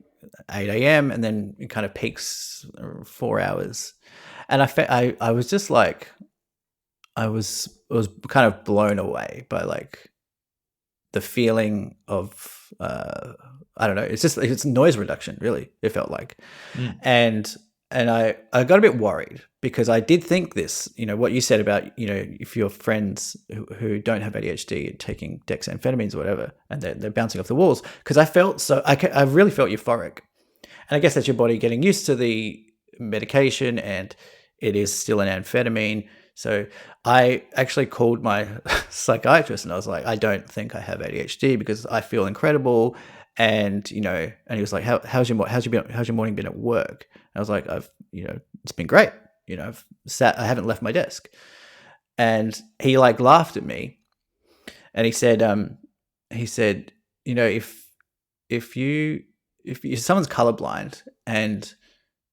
8 a.m. and then it kind of peaks 4 hours, and I was just I was kind of blown away by the feeling of I don't know. It's noise reduction, really. It felt like, and I got a bit worried because I did think this, what you said about, if your friends who don't have ADHD are taking dexamphetamines or whatever, and they're bouncing off the walls, because I really felt euphoric. And I guess that's your body getting used to the medication, and it is still an amphetamine. So I actually called my psychiatrist and I was like, I don't think I have ADHD because I feel incredible. And, and he was like, how's your morning been at work? And I was like, it's been great. I haven't left my desk. And he laughed at me, and he said, if someone's colorblind and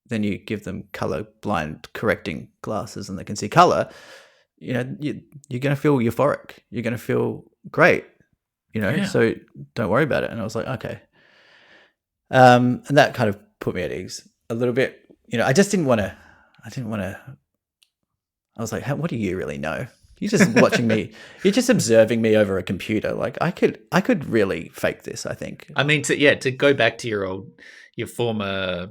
then you give them colorblind correcting glasses and they can see color, you're going to feel euphoric. You're going to feel great, so don't worry about it. And I was like, okay. And that kind of put me at ease a little bit. I didn't want to, I was like, what do you really know? You're just watching me. You're just observing me over a computer. I could really fake this, I think. I mean, to go back to your your former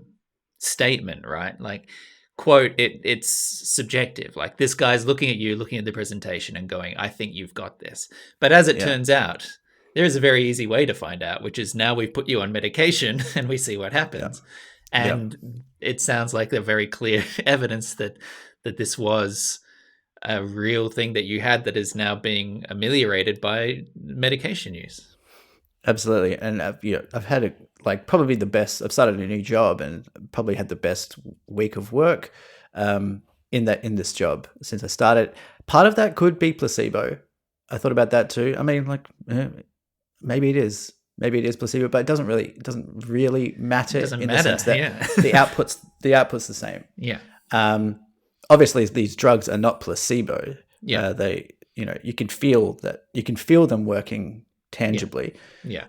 statement, right? Like, quote, it's subjective. Like, this guy's looking at you, looking at the presentation and going, I think you've got this. But as it turns out, there is a very easy way to find out, which is now we've put you on medication and we see what happens. And it sounds like they're very clear evidence that this was a real thing that you had that is now being ameliorated by medication use. Absolutely. And I've had probably the best. I've started a new job and probably had the best week of work in this job since I started. Part of that could be placebo. I thought about that too. I mean, maybe it is. Maybe it is placebo, but it doesn't really matter. It doesn't in matter. The sense that the output's the same. Yeah. Obviously, these drugs are not placebo. Yeah. You can feel them working tangibly. Yeah.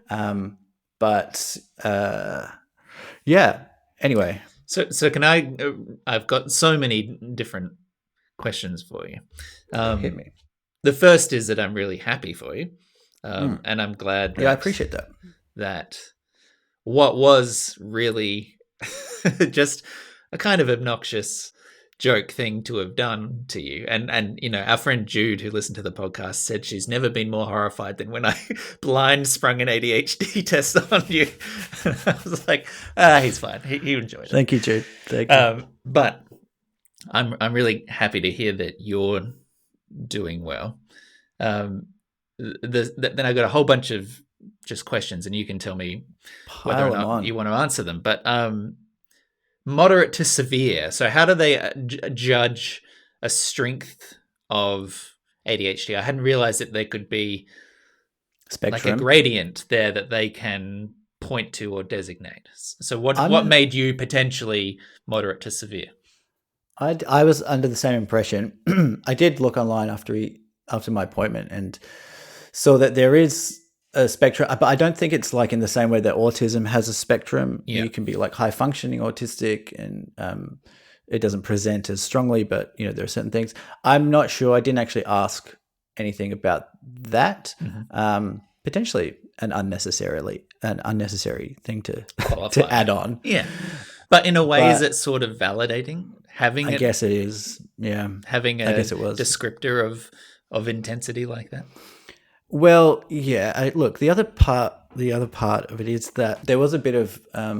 Anyway. So can I've got so many different questions for you. Hit me. The first is that I'm really happy for you. And I'm glad I appreciate that. That what was really just a kind of obnoxious joke thing to have done to you. And our friend Jude, who listened to the podcast, said she's never been more horrified than when I blind sprung an ADHD test on you. And I was like, he's fine. He enjoyed it. Thank you, Jude. Thank you. But I'm really happy to hear that you're doing well. Then I got a whole bunch of just questions, and you can tell me whether or not you want to answer them. But moderate to severe. So how do they judge a strength of ADHD? I hadn't realized that there could be spectrum, like a gradient there that they can point to or designate. So what made you potentially moderate to severe? I was under the same impression. I did look online after my appointment and saw that there is a spectrum, but I don't think it's like in the same way that autism has a spectrum. Yeah. You can be like high functioning autistic and it doesn't present as strongly, but there are certain things. I'm not sure. I didn't actually ask anything about that. Mm-hmm. Potentially an unnecessary thing to add on. Yeah. But in a way, is it sort of validating having I guess it is. Yeah. Having a I guess it was. descriptor of intensity like that? Well, yeah. Look, the other part of it is that there was a bit of I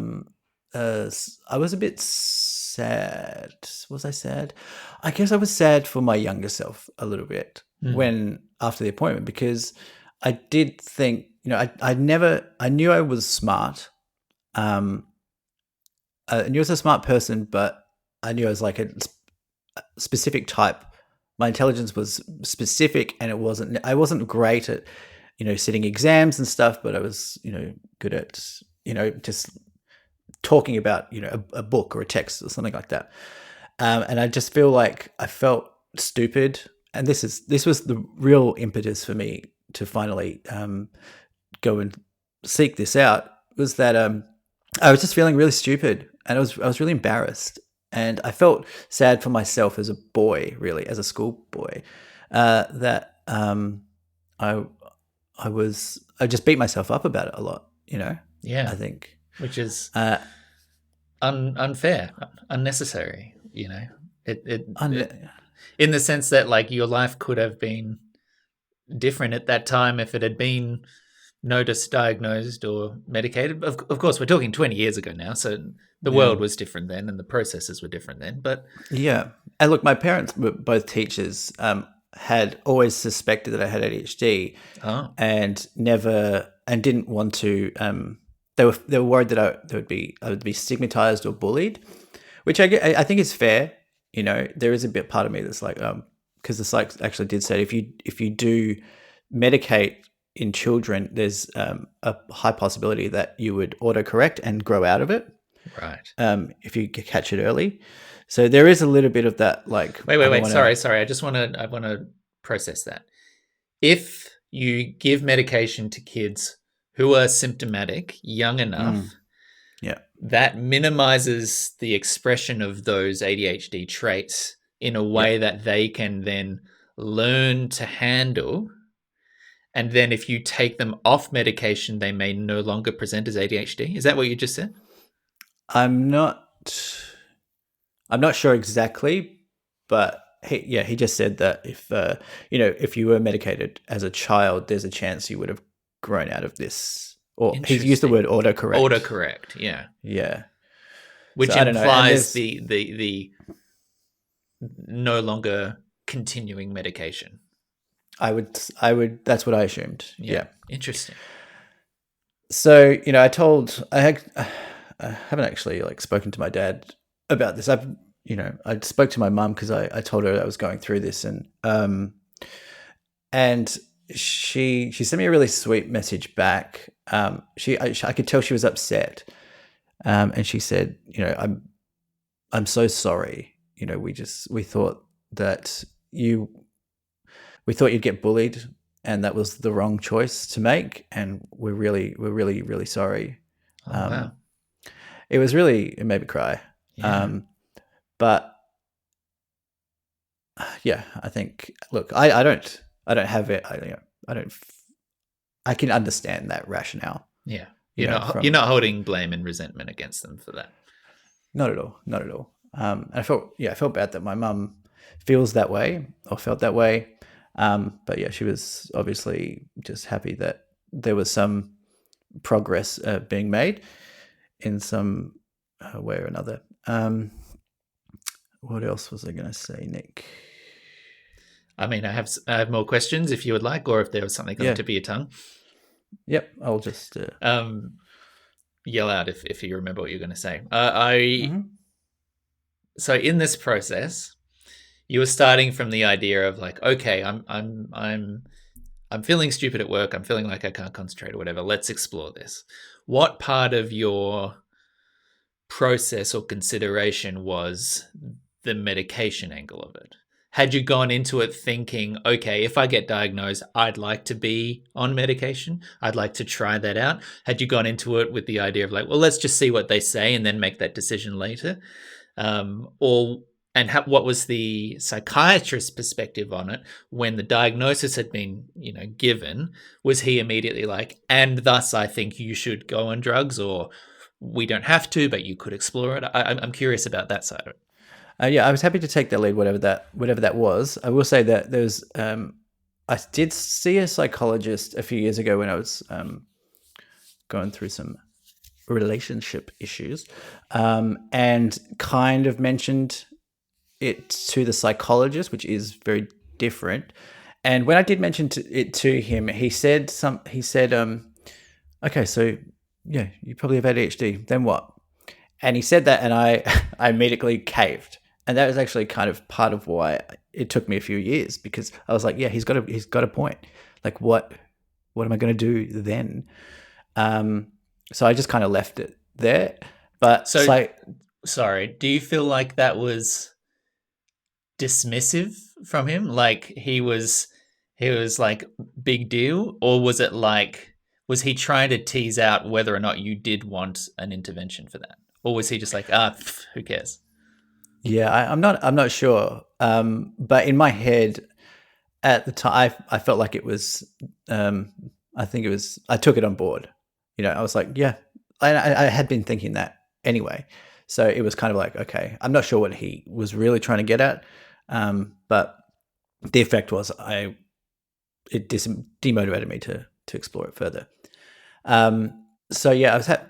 was a bit sad. Was I sad? I guess I was sad for my younger self a little bit when after the appointment, because I did think, I knew I was smart. I knew I was a smart person, but I knew I was like a specific type. My intelligence was specific, and I wasn't great at, sitting exams and stuff, but I was, good at, just talking about, a book or a text or something like that. And I just feel like I felt stupid. And this was the real impetus for me to finally go and seek this out, was that I was just feeling really stupid, and I was really embarrassed. And I felt sad for myself as a boy, really, as a school boy, that I just beat myself up about it a lot, Yeah, I think, which is unfair, unnecessary. In the sense that, like, your life could have been different at that time if it had been noticed, diagnosed, or medicated. Of course, we're talking 20 years ago now, so the world was different then and the processes were different then. But yeah, and look, my parents were both teachers, had always suspected that I had ADHD, and didn't want to. They were worried that I would be stigmatized or bullied, which I think is fair. There is a bit part of me that's like, because the psych actually did say if you do medicate in children, there's a high possibility that you would autocorrect and grow out of it. Right. If you catch it early. So there is a little bit of that, like... Wait. Sorry. I want to process that. If you give medication to kids who are symptomatic young enough, that minimizes the expression of those ADHD traits in a way that they can then learn to handle. And then if you take them off medication, they may no longer present as ADHD. Is that what you just said? I'm not. I'm not sure exactly, but he just said that if if you were medicated as a child, there's a chance you would have grown out of this. Or he's used the Interesting. word autocorrect. Autocorrect, yeah. Yeah. So Which I don't know. And implies there's the no longer continuing medication. I would that's what I assumed. Yeah. Yeah. Interesting. So, I haven't actually like spoken to my dad about this. I spoke to my mum because I told her I was going through this, and she sent me a really sweet message back. I could tell she was upset, and she said, I'm so sorry. We thought that you we thought you'd get bullied, and that was the wrong choice to make, and we're really really sorry. Oh, wow. Um, it made me cry. Yeah. But yeah, I think look, I don't have it. I don't. I can understand that rationale. Yeah. You're From not holding blame and resentment against them for that. not at all, not at all. And I felt bad that my mum feels that way or felt that way. But yeah, she was obviously just happy that there was some progress being made in some way or another. What else was I going to say, Nick? I mean, I have more questions if you would like, or if there was something on the Yeah. tip of your tongue. Yep. I'll just. Yell out if you remember what you're going to say. Mhm. So in this process, you were starting from the idea of like, okay, I'm feeling stupid at work. I'm feeling like I can't concentrate or whatever. Let's explore this. What part of your process or consideration was the medication angle of it? Had you gone into it thinking, okay, if I get diagnosed, I'd like to be on medication. I'd like to try that out. Had you gone into it with the idea of like, well, let's just see what they say and then make that decision later? What was the psychiatrist's perspective on it when the diagnosis had been, given? Was he immediately like, and thus I think you should go on drugs, or we don't have to, but you could explore it? I'm curious about that side of it. Yeah, I was happy to take that lead, whatever that was. I will say that there's. I did see a psychologist a few years ago when I was going through some relationship issues, and kind of mentioned it to the psychologist, which is very different. And when I did mention it to him, he said, "Okay, so yeah, you probably have ADHD. Then what?" And he said that, and I I immediately caved. And that was actually kind of part of why it took me a few years, because I was like, yeah, he's got a point. Like, what am I going to do then? So I just kind of left it there. But So, sorry, do you feel like that was dismissive from him? Like he was like big deal, or was it like, was he trying to tease out whether or not you did want an intervention for that, or was he just like, who cares? yeah, I'm not sure. But in my head at the time, I felt like it was. I think it was. I took it on board. I was like, yeah, I had been thinking that anyway. So it was kind of like, okay, I'm not sure what he was really trying to get at, but the effect was it demotivated me to explore it further. So yeah,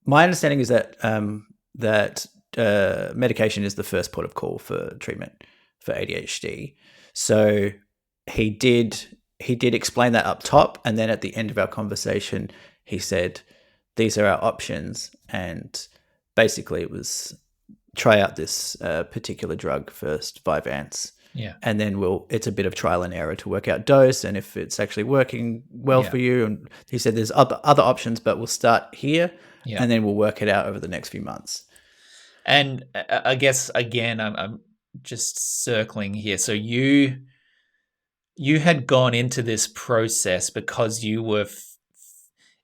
my understanding is that medication is the first port of call for treatment for ADHD. So he did explain that up top, and then at the end of our conversation, he said, "These are our options," and basically it was try out this particular drug first, Vyvanse. Yeah. And then it's a bit of trial and error to work out dose and if it's actually working well for you. And he said there's other options, but we'll start here and then we'll work it out over the next few months. And I guess again, I'm just circling here. So you had gone into this process because you were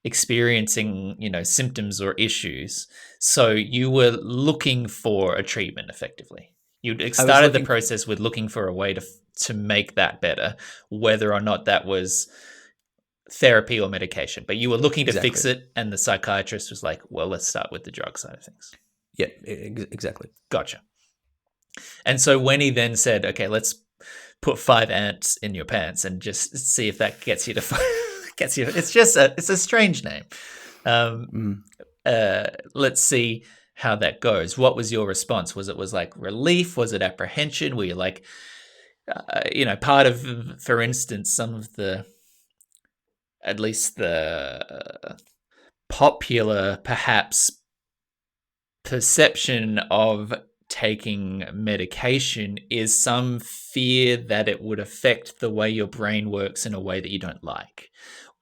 experiencing, symptoms or issues. So you were looking for a treatment effectively. You started the process with looking for a way to make that better, whether or not that was therapy or medication. But you were looking to fix it, and the psychiatrist was like, well, let's start with the drug side of things. Yeah, exactly. Gotcha. And so when he then said, okay, let's put 5 ants in your pants and just see if that gets you to gets you. It's a strange name. Let's see how that goes. What was your response? Was it like relief? Was it apprehension? Were you like, part of, for instance, some of the, at least the popular, perhaps, perception of taking medication is some fear that it would affect the way your brain works in a way that you don't like,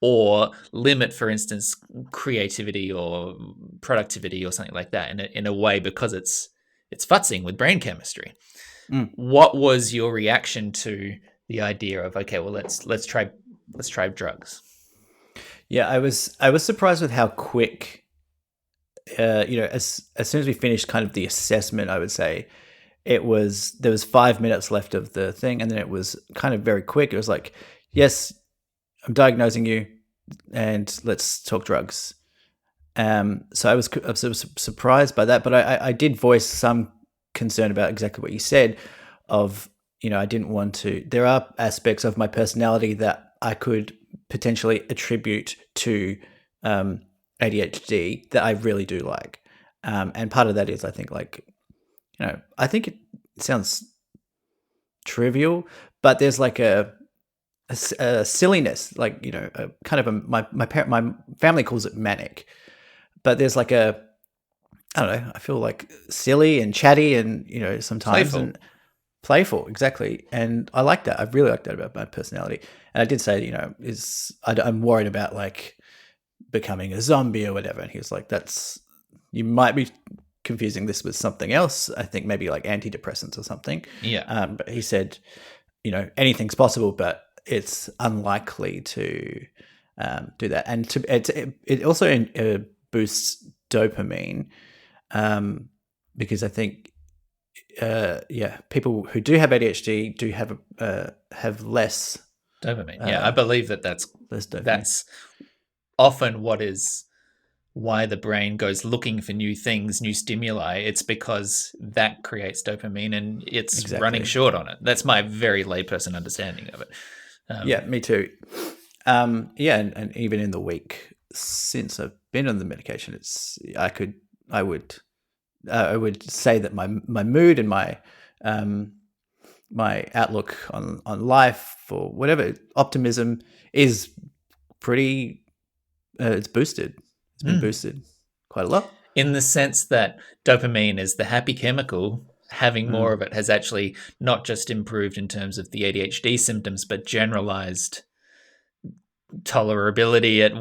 or limit, for instance, creativity or productivity or something like that in a way, because it's futzing with brain chemistry. What was your reaction to the idea of, okay, well, let's try drugs? Yeah, I was surprised with how quick, as soon as we finished kind of the assessment, I would say there was 5 minutes left of the thing, and then it was kind of very quick. It was like, yes, I'm diagnosing you, and let's talk drugs. So I was surprised by that, but I did voice some concern about exactly what you said. Of, I didn't want to. There are aspects of my personality that I could potentially attribute to ADHD that I really do like, and part of that is, I think, like, I think it sounds trivial, but there's like a silliness, like, a kind of my family calls it manic, but there's like I don't know, I feel like silly and chatty and, sometimes playful, exactly. And I like that. I really like that about my personality. And I did say, I'm worried about like becoming a zombie or whatever. And he was like, you might be confusing this with something else. I think maybe like antidepressants or something. Yeah. But he said, anything's possible, but it's unlikely to do that. And it also boosts dopamine, because I think, people who do have ADHD do have less dopamine. I believe that's less dopamine. That's often why the brain goes looking for new things, new stimuli. It's because that creates dopamine, and it's running short on it. That's my very layperson understanding of it. Yeah, me too. And even in the week since I've been on the medication, I would say that my mood and my outlook on life, or whatever, optimism, is pretty. It's boosted. It's been boosted quite a lot. In the sense that dopamine is the happy chemical, having more of it has actually not just improved in terms of the ADHD symptoms, but generalized tolerability at,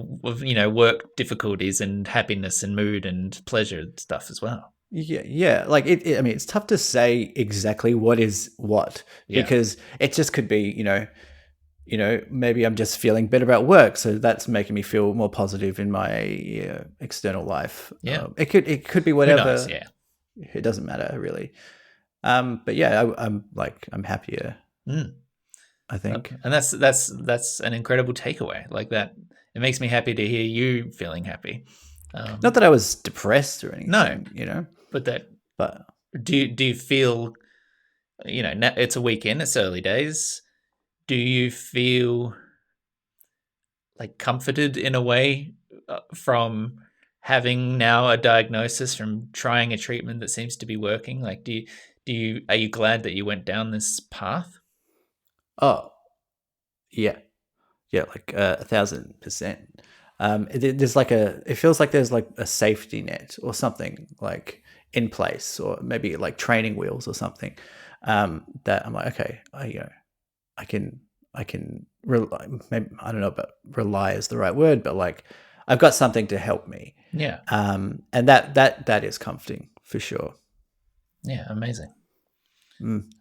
work difficulties and happiness and mood and pleasure and stuff as well. Yeah. Like I mean, it's tough to say exactly what is what, because it just could be, maybe I'm just feeling better about work, so that's making me feel more positive in my external life. Yeah, it could be whatever. Who knows? Yeah, it doesn't matter really. But yeah, I'm happier. I think, and that's an incredible takeaway. Like that, it makes me happy to hear you feeling happy. Not that I was depressed or anything, no, but but do you feel, it's a weekend, it's early days. Do you feel like comforted in a way from having now a diagnosis, from trying a treatment that seems to be working? Like, are you glad that you went down this path? Oh, yeah, like 1,000%. There's like it feels like there's like a safety net or something like in place, or maybe like training wheels or something, that I'm like, okay, I can rely, maybe, I don't know, but rely is the right word, but like I've got something to help me. Yeah. And that is comforting for sure. Yeah, amazing.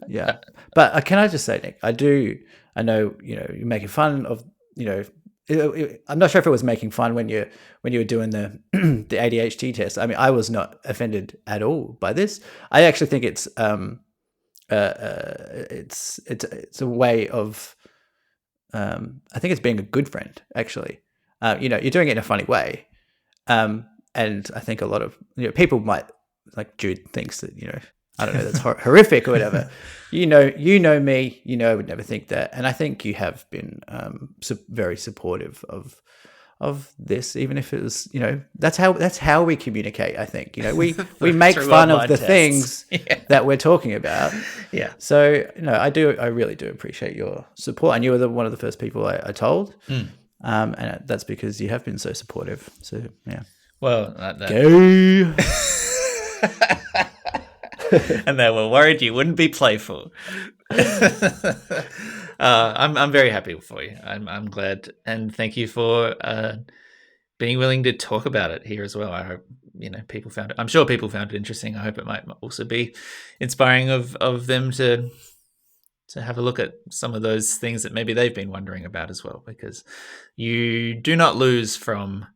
Yeah. But can I just say, Nick, I know, you're making fun of, I'm not sure if it was making fun when you were doing the the ADHD test. I mean, I was not offended at all by this. I actually think it's a way of, I think it's being a good friend, actually. You're doing it in a funny way, and I think a lot of people might like Jude thinks that, I don't know, that's horrific or whatever. You know me, I would never think that. And I think you have been very supportive of this, even if it was, that's how we communicate. I think, we make fun of the things that we're talking about. Yeah. So, I really do appreciate your support. And you were one of the first people I told. And that's because you have been so supportive. So, yeah. Well, Gay. And they were worried you wouldn't be playful. I'm very happy for you. I'm glad, and thank you for being willing to talk about it here as well. I hope people found it. I'm sure people found it interesting. I hope it might also be inspiring of them to have a look at some of those things that maybe they've been wondering about as well, because you do not lose from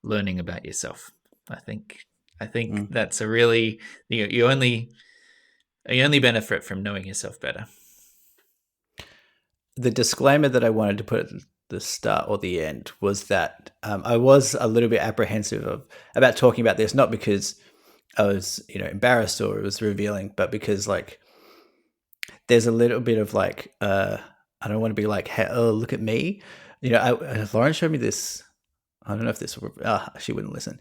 learning about yourself. I think that's a really you only benefit from knowing yourself better. The disclaimer that I wanted to put at the start or the end was that I was a little bit apprehensive about talking about this, not because I was embarrassed or it was revealing, but because like there's a little bit of like I don't want to be like, hey, oh, look at me. Lauren showed me this. I don't know if this she wouldn't listen.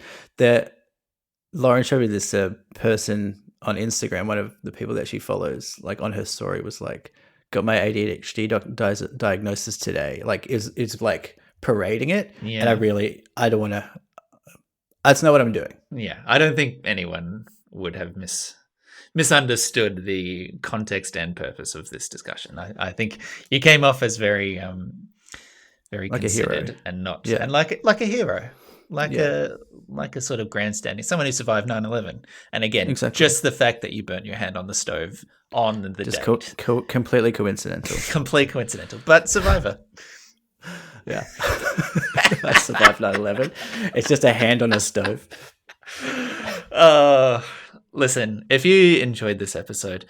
Lauren showed me this person on Instagram. One of the people that she follows, like on her story, was like, got my ADHD diagnosis today. Like is like parading it. Yeah. And I don't want to. That's not what I'm doing. Yeah, I don't think anyone would have misunderstood the context and purpose of this discussion. I think you came off as very very like considered and not and like a hero, like a sort of grandstanding, someone who survived 9/11. And again, just the fact that you burnt your hand on the stove on the date, completely coincidental, complete coincidental, but survivor. Yeah, I survived 9/11. It's just a hand on a stove. Listen, if you enjoyed this episode,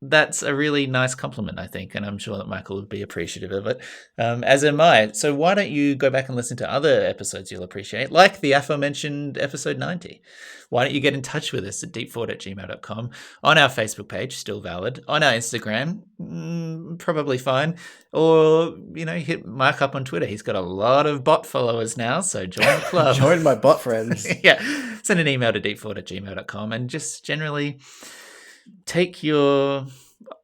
that's a really nice compliment, I think, and I'm sure that Michael would be appreciative of it, as am I. So why don't you go back and listen to other episodes you'll appreciate, like the aforementioned episode 90. Why don't you get in touch with us at deepforward@gmail.com, on our Facebook page, still valid, on our Instagram, probably fine, or, hit Mark up on Twitter. He's got a lot of bot followers now, so join the club. Join my bot friends. Yeah, send an email to deepforward@gmail.com and just generally take your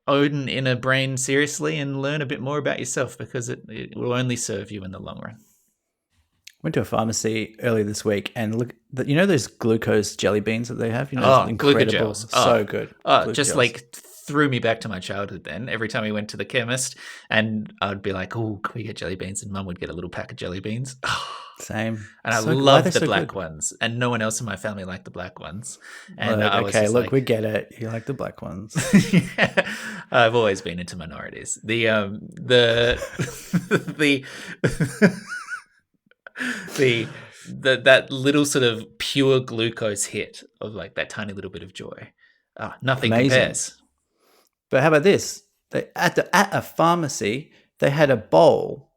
own inner brain seriously and learn a bit more about yourself, because it will only serve you in the long run. Went to a pharmacy earlier this week and look, those glucose jelly beans that they have? Incredible. So good. Just like threw me back to my childhood then. Every time we went to the chemist and I'd be like, oh, can we get jelly beans? And Mum would get a little pack of jelly beans. Same. And I loved the black ones. And no one else in my family liked the black ones. And I was look, we get it. You like the black ones. Yeah. I've always been into minorities. That little sort of pure glucose hit of like that tiny little bit of joy. Nothing compares. But how about this? At a pharmacy, they had a bowl.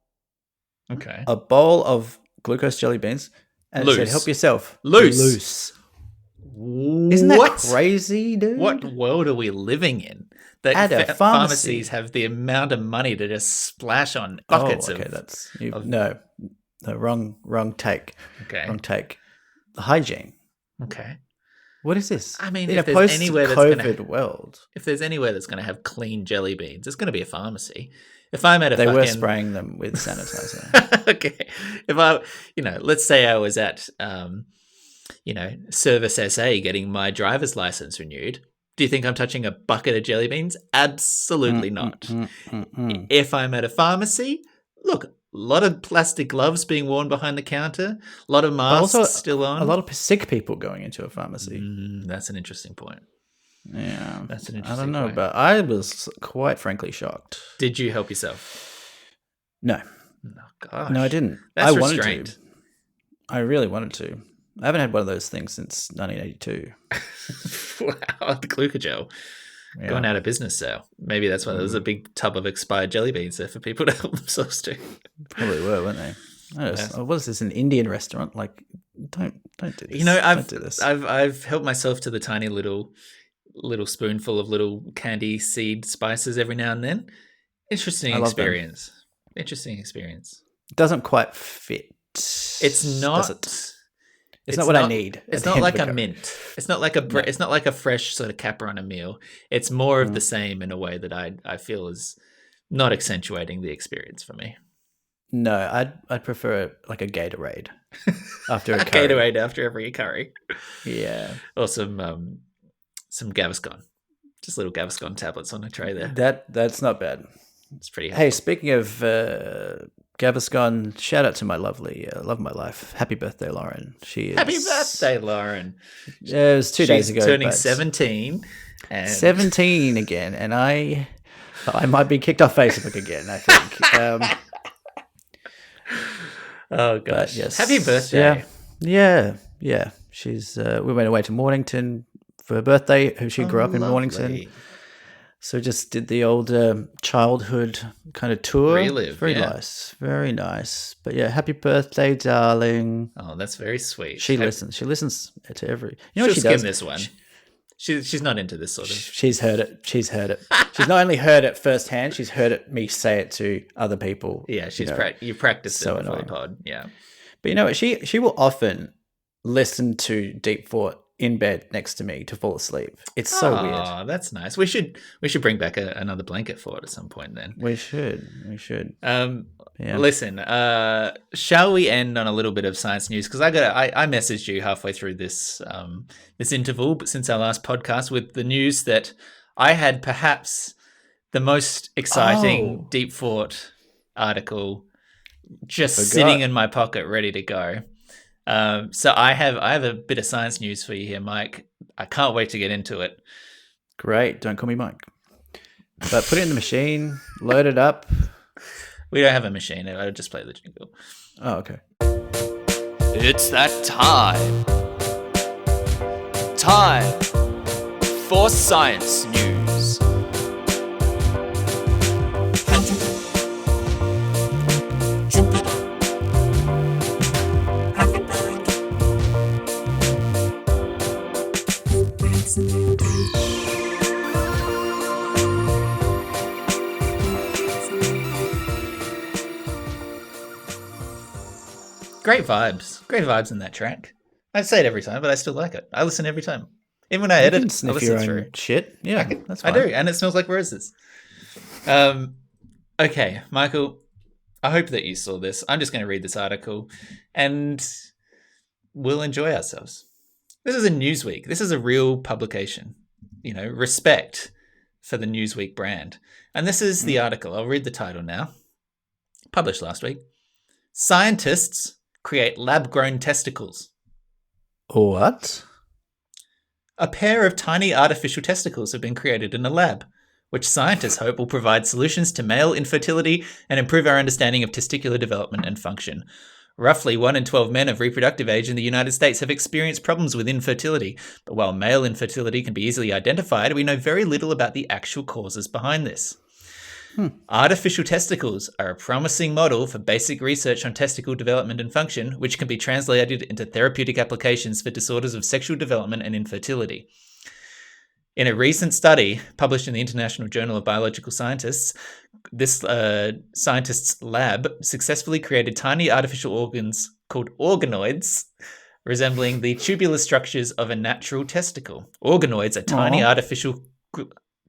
Okay. A bowl of glucose jelly beans, and it said, "Help yourself." Loose. Isn't that crazy, dude? What world are we living in? That at a pharmacies have the amount of money to just splash on buckets of... No, wrong take. Okay. Wrong take. The hygiene. Okay. What is this? I mean, in if a there's anywhere that's post-COVID world, if there's anywhere that's going to have clean jelly beans, it's going to be a pharmacy. If I'm at they were spraying them with sanitizer. Okay. If let's say I was at, Service SA getting my driver's license renewed. Do you think I'm touching a bucket of jelly beans? Absolutely not. If I'm at a pharmacy, look, a lot of plastic gloves being worn behind the counter, a lot of masks still on. A lot of sick people going into a pharmacy. That's an interesting point. Yeah. That's an interesting I don't know, point. but I was quite frankly shocked. Did you help yourself? No. Oh, gosh. No, I didn't. That's I wanted restraint. to. I really wanted to. I haven't had one of those things since 1982. Wow, the glucogel. Yeah. Going out of business sale. Maybe that's why there was a big tub of expired jelly beans there for people to help themselves to. Probably were, weren't they? What is this? An Indian restaurant? Like, don't do this. Don't do this. I've helped myself to the tiny little spoonful of little candy seed spices every now and then. Interesting experience. Interesting experience. It doesn't quite fit. It's not. It's not what I need. It's not like a mint. It's not like it's not like a fresh sort of capper on a meal. It's more of the same in a way that I feel is not accentuating the experience for me. No, I'd prefer like a Gatorade after a curry. Gatorade after every curry. Yeah. Or some Gaviscon. Just little Gaviscon tablets on a tray there. That's not bad. It's pretty helpful. Hey, speaking of Gaviscon, shout out to my lovely love of my life. Happy birthday, Lauren. Happy birthday, Lauren. Yeah, it was 2 days ago. She's turning 17. 17 again, and I might be kicked off Facebook again, I think. Oh gosh! Yes. Happy birthday! Yeah. She's. We went away to Mornington for her birthday. She grew up in Mornington, so just did the old childhood kind of tour. Relive, very very nice. But yeah, happy birthday, darling. Oh, that's very sweet. She listens. She listens to every. You know what she does? This one. She's not into this sort of. She's heard it. She's not only heard it firsthand. She's heard me say it to other people. Yeah, you practiced it before the pod. Yeah, but you know what? She will often listen to Deep Thought in bed next to me to fall asleep. It's so weird. Oh, that's nice. We should bring back another blanket for it at some point. Then we should. Yeah. Listen, shall we end on a little bit of science news? Because I messaged you halfway through this interval, but since our last podcast, with the news that I had perhaps the most exciting Deep Thought article just sitting in my pocket, ready to go. So I have a bit of science news for you here, Mike. I can't wait to get into it. Great. Don't call me Mike. But put it in the machine, load it up. We don't have a machine. I'll just play the jingle. Oh, okay. It's that time. Time for science news. Great vibes in that track. I say it every time, but I still like it. I listen every time. Even when I edit, sniff I listen your own through shit. Yeah, that's fine. I do, and it smells like roses. Okay, Michael, I hope that you saw this. I'm just going to read this article, and we'll enjoy ourselves. This is a Newsweek. This is a real publication. You know, respect for the Newsweek brand. And this is the article. I'll read the title now. Published last week. Scientists create lab-grown testicles. What? A pair of tiny artificial testicles have been created in a lab, which scientists hope will provide solutions to male infertility and improve our understanding of testicular development and function. Roughly 1 in 12 men of reproductive age in the United States have experienced problems with infertility, but while male infertility can be easily identified, we know very little about the actual causes behind this. Artificial testicles are a promising model for basic research on testicle development and function, which can be translated into therapeutic applications for disorders of sexual development and infertility. In a recent study published in the International Journal of Biological Scientists, this scientist's lab successfully created tiny artificial organs called organoids, resembling the tubular structures of a natural testicle. Organoids are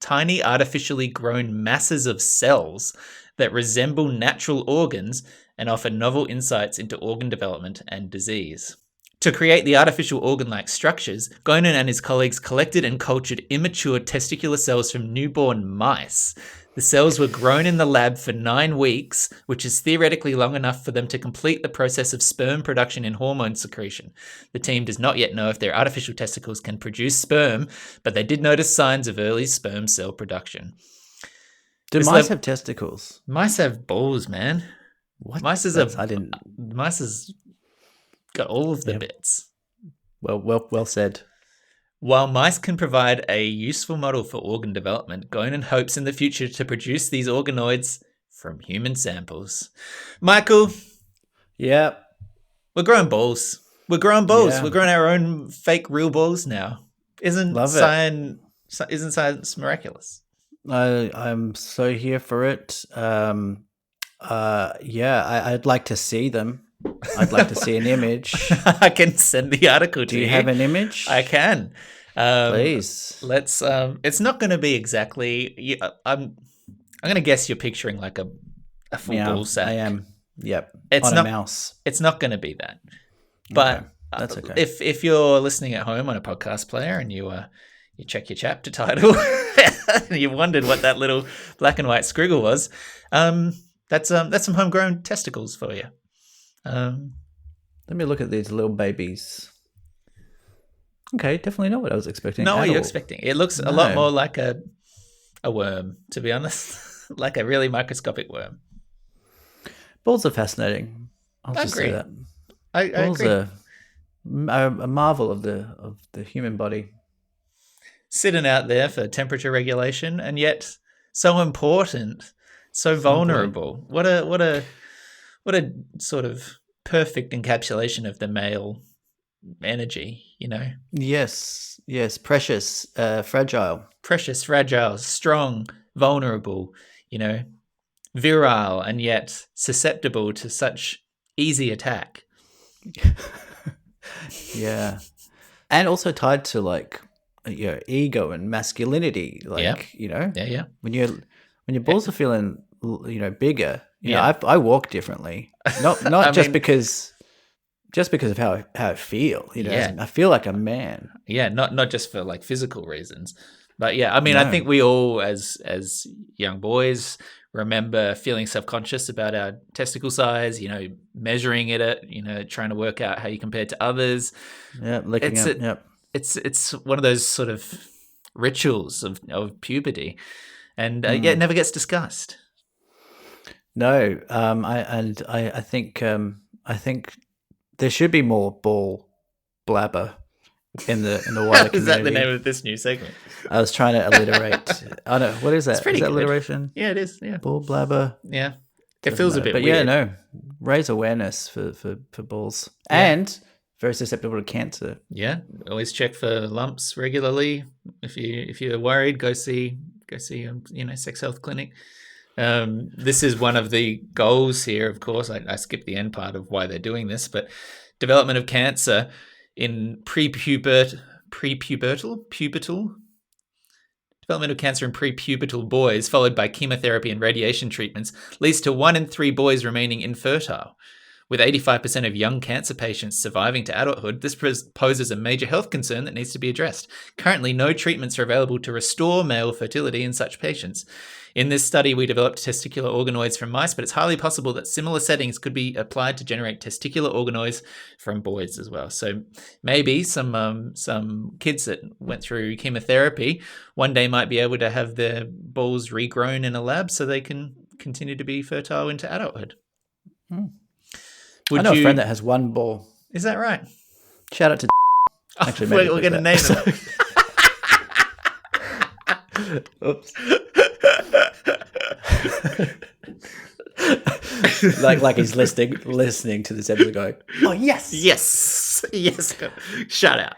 tiny artificially grown masses of cells that resemble natural organs and offer novel insights into organ development and disease. To create the artificial organ-like structures, Gonen and his colleagues collected and cultured immature testicular cells from newborn mice. The cells were grown in the lab for 9 weeks, which is theoretically long enough for them to complete the process of sperm production and hormone secretion. The team does not yet know if their artificial testicles can produce sperm, but they did notice signs of early sperm cell production. Do mice have testicles? Mice have balls, man. What? Mice has got all of the bits. Well said. While mice can provide a useful model for organ development, Gonen hopes in the future to produce these organoids from human samples. Michael, Yeah. We're growing balls. We're growing balls. Yeah. We're growing our own fake real balls now. Isn't Love it. science miraculous? I'm so here for it. I'd like to see them. I'd like to see an image. I can send the article to Do you. you have an image? I can. Please. Let's. It's not going to be exactly. I'm going to guess you're picturing like a football sack. I am. Yep. It's on not a mouse. It's not going to be that. But Okay. That's okay. If you're listening at home on a podcast player and you check your chapter title and you wondered what that little black and white scriggle was, that's some homegrown testicles for you. Let me look at these little babies. Okay, definitely not what I was expecting. Not what at you're all. expecting. It looks a lot more like a worm, to be honest, like a really microscopic worm. Balls are fascinating. I'll just say agree. that. I Balls agree. are a marvel of the human body. Sitting out there for temperature regulation, and yet so important, so vulnerable. What a sort of perfect encapsulation of the male energy, you know? Yes, precious, fragile. Precious, fragile, strong, vulnerable, you know, virile, and yet susceptible to such easy attack. Yeah, and also tied to like your ego and masculinity. Like Yeah. when your balls are feeling bigger. Yeah. I walk differently. Not just because of how I feel. Yeah. I feel like a man. Yeah, not just for like physical reasons, but yeah, I mean, I think we all as young boys remember feeling self-conscious about our testicle size, measuring it, trying to work out how you compare to others. Yeah, licking up. Yep. It's one of those sort of rituals of puberty, and it never gets discussed. No, I think there should be more ball blabber in the wider community. Is that the name of this new segment? I was trying to alliterate. I know what is that? It's pretty Is that good. alliteration? Yeah, it is. Yeah, Ball blabber. yeah. It feels a bit but weird. yeah, no. Raise awareness for balls and very susceptible to cancer. Yeah, always check for lumps regularly. If you're worried, go see sex health clinic. This is one of the goals here, of course. I skipped the end part of why they're doing this, but development of cancer in pubertal development of cancer in prepubertal boys, followed by chemotherapy and radiation treatments, leads to 1 in 3 boys remaining infertile. With 85% of young cancer patients surviving to adulthood, this poses a major health concern that needs to be addressed. Currently, no treatments are available to restore male fertility in such patients. In this study, we developed testicular organoids from mice, but it's highly possible that similar settings could be applied to generate testicular organoids from boys as well. So maybe some kids that went through chemotherapy one day might be able to have their balls regrown in a lab so they can continue to be fertile into adulthood. I know a friend that has one ball. Is that right? Shout out to actually, maybe we're going to name them. Oops. like he's listening to this episode going, oh yes. Yes. Shout out.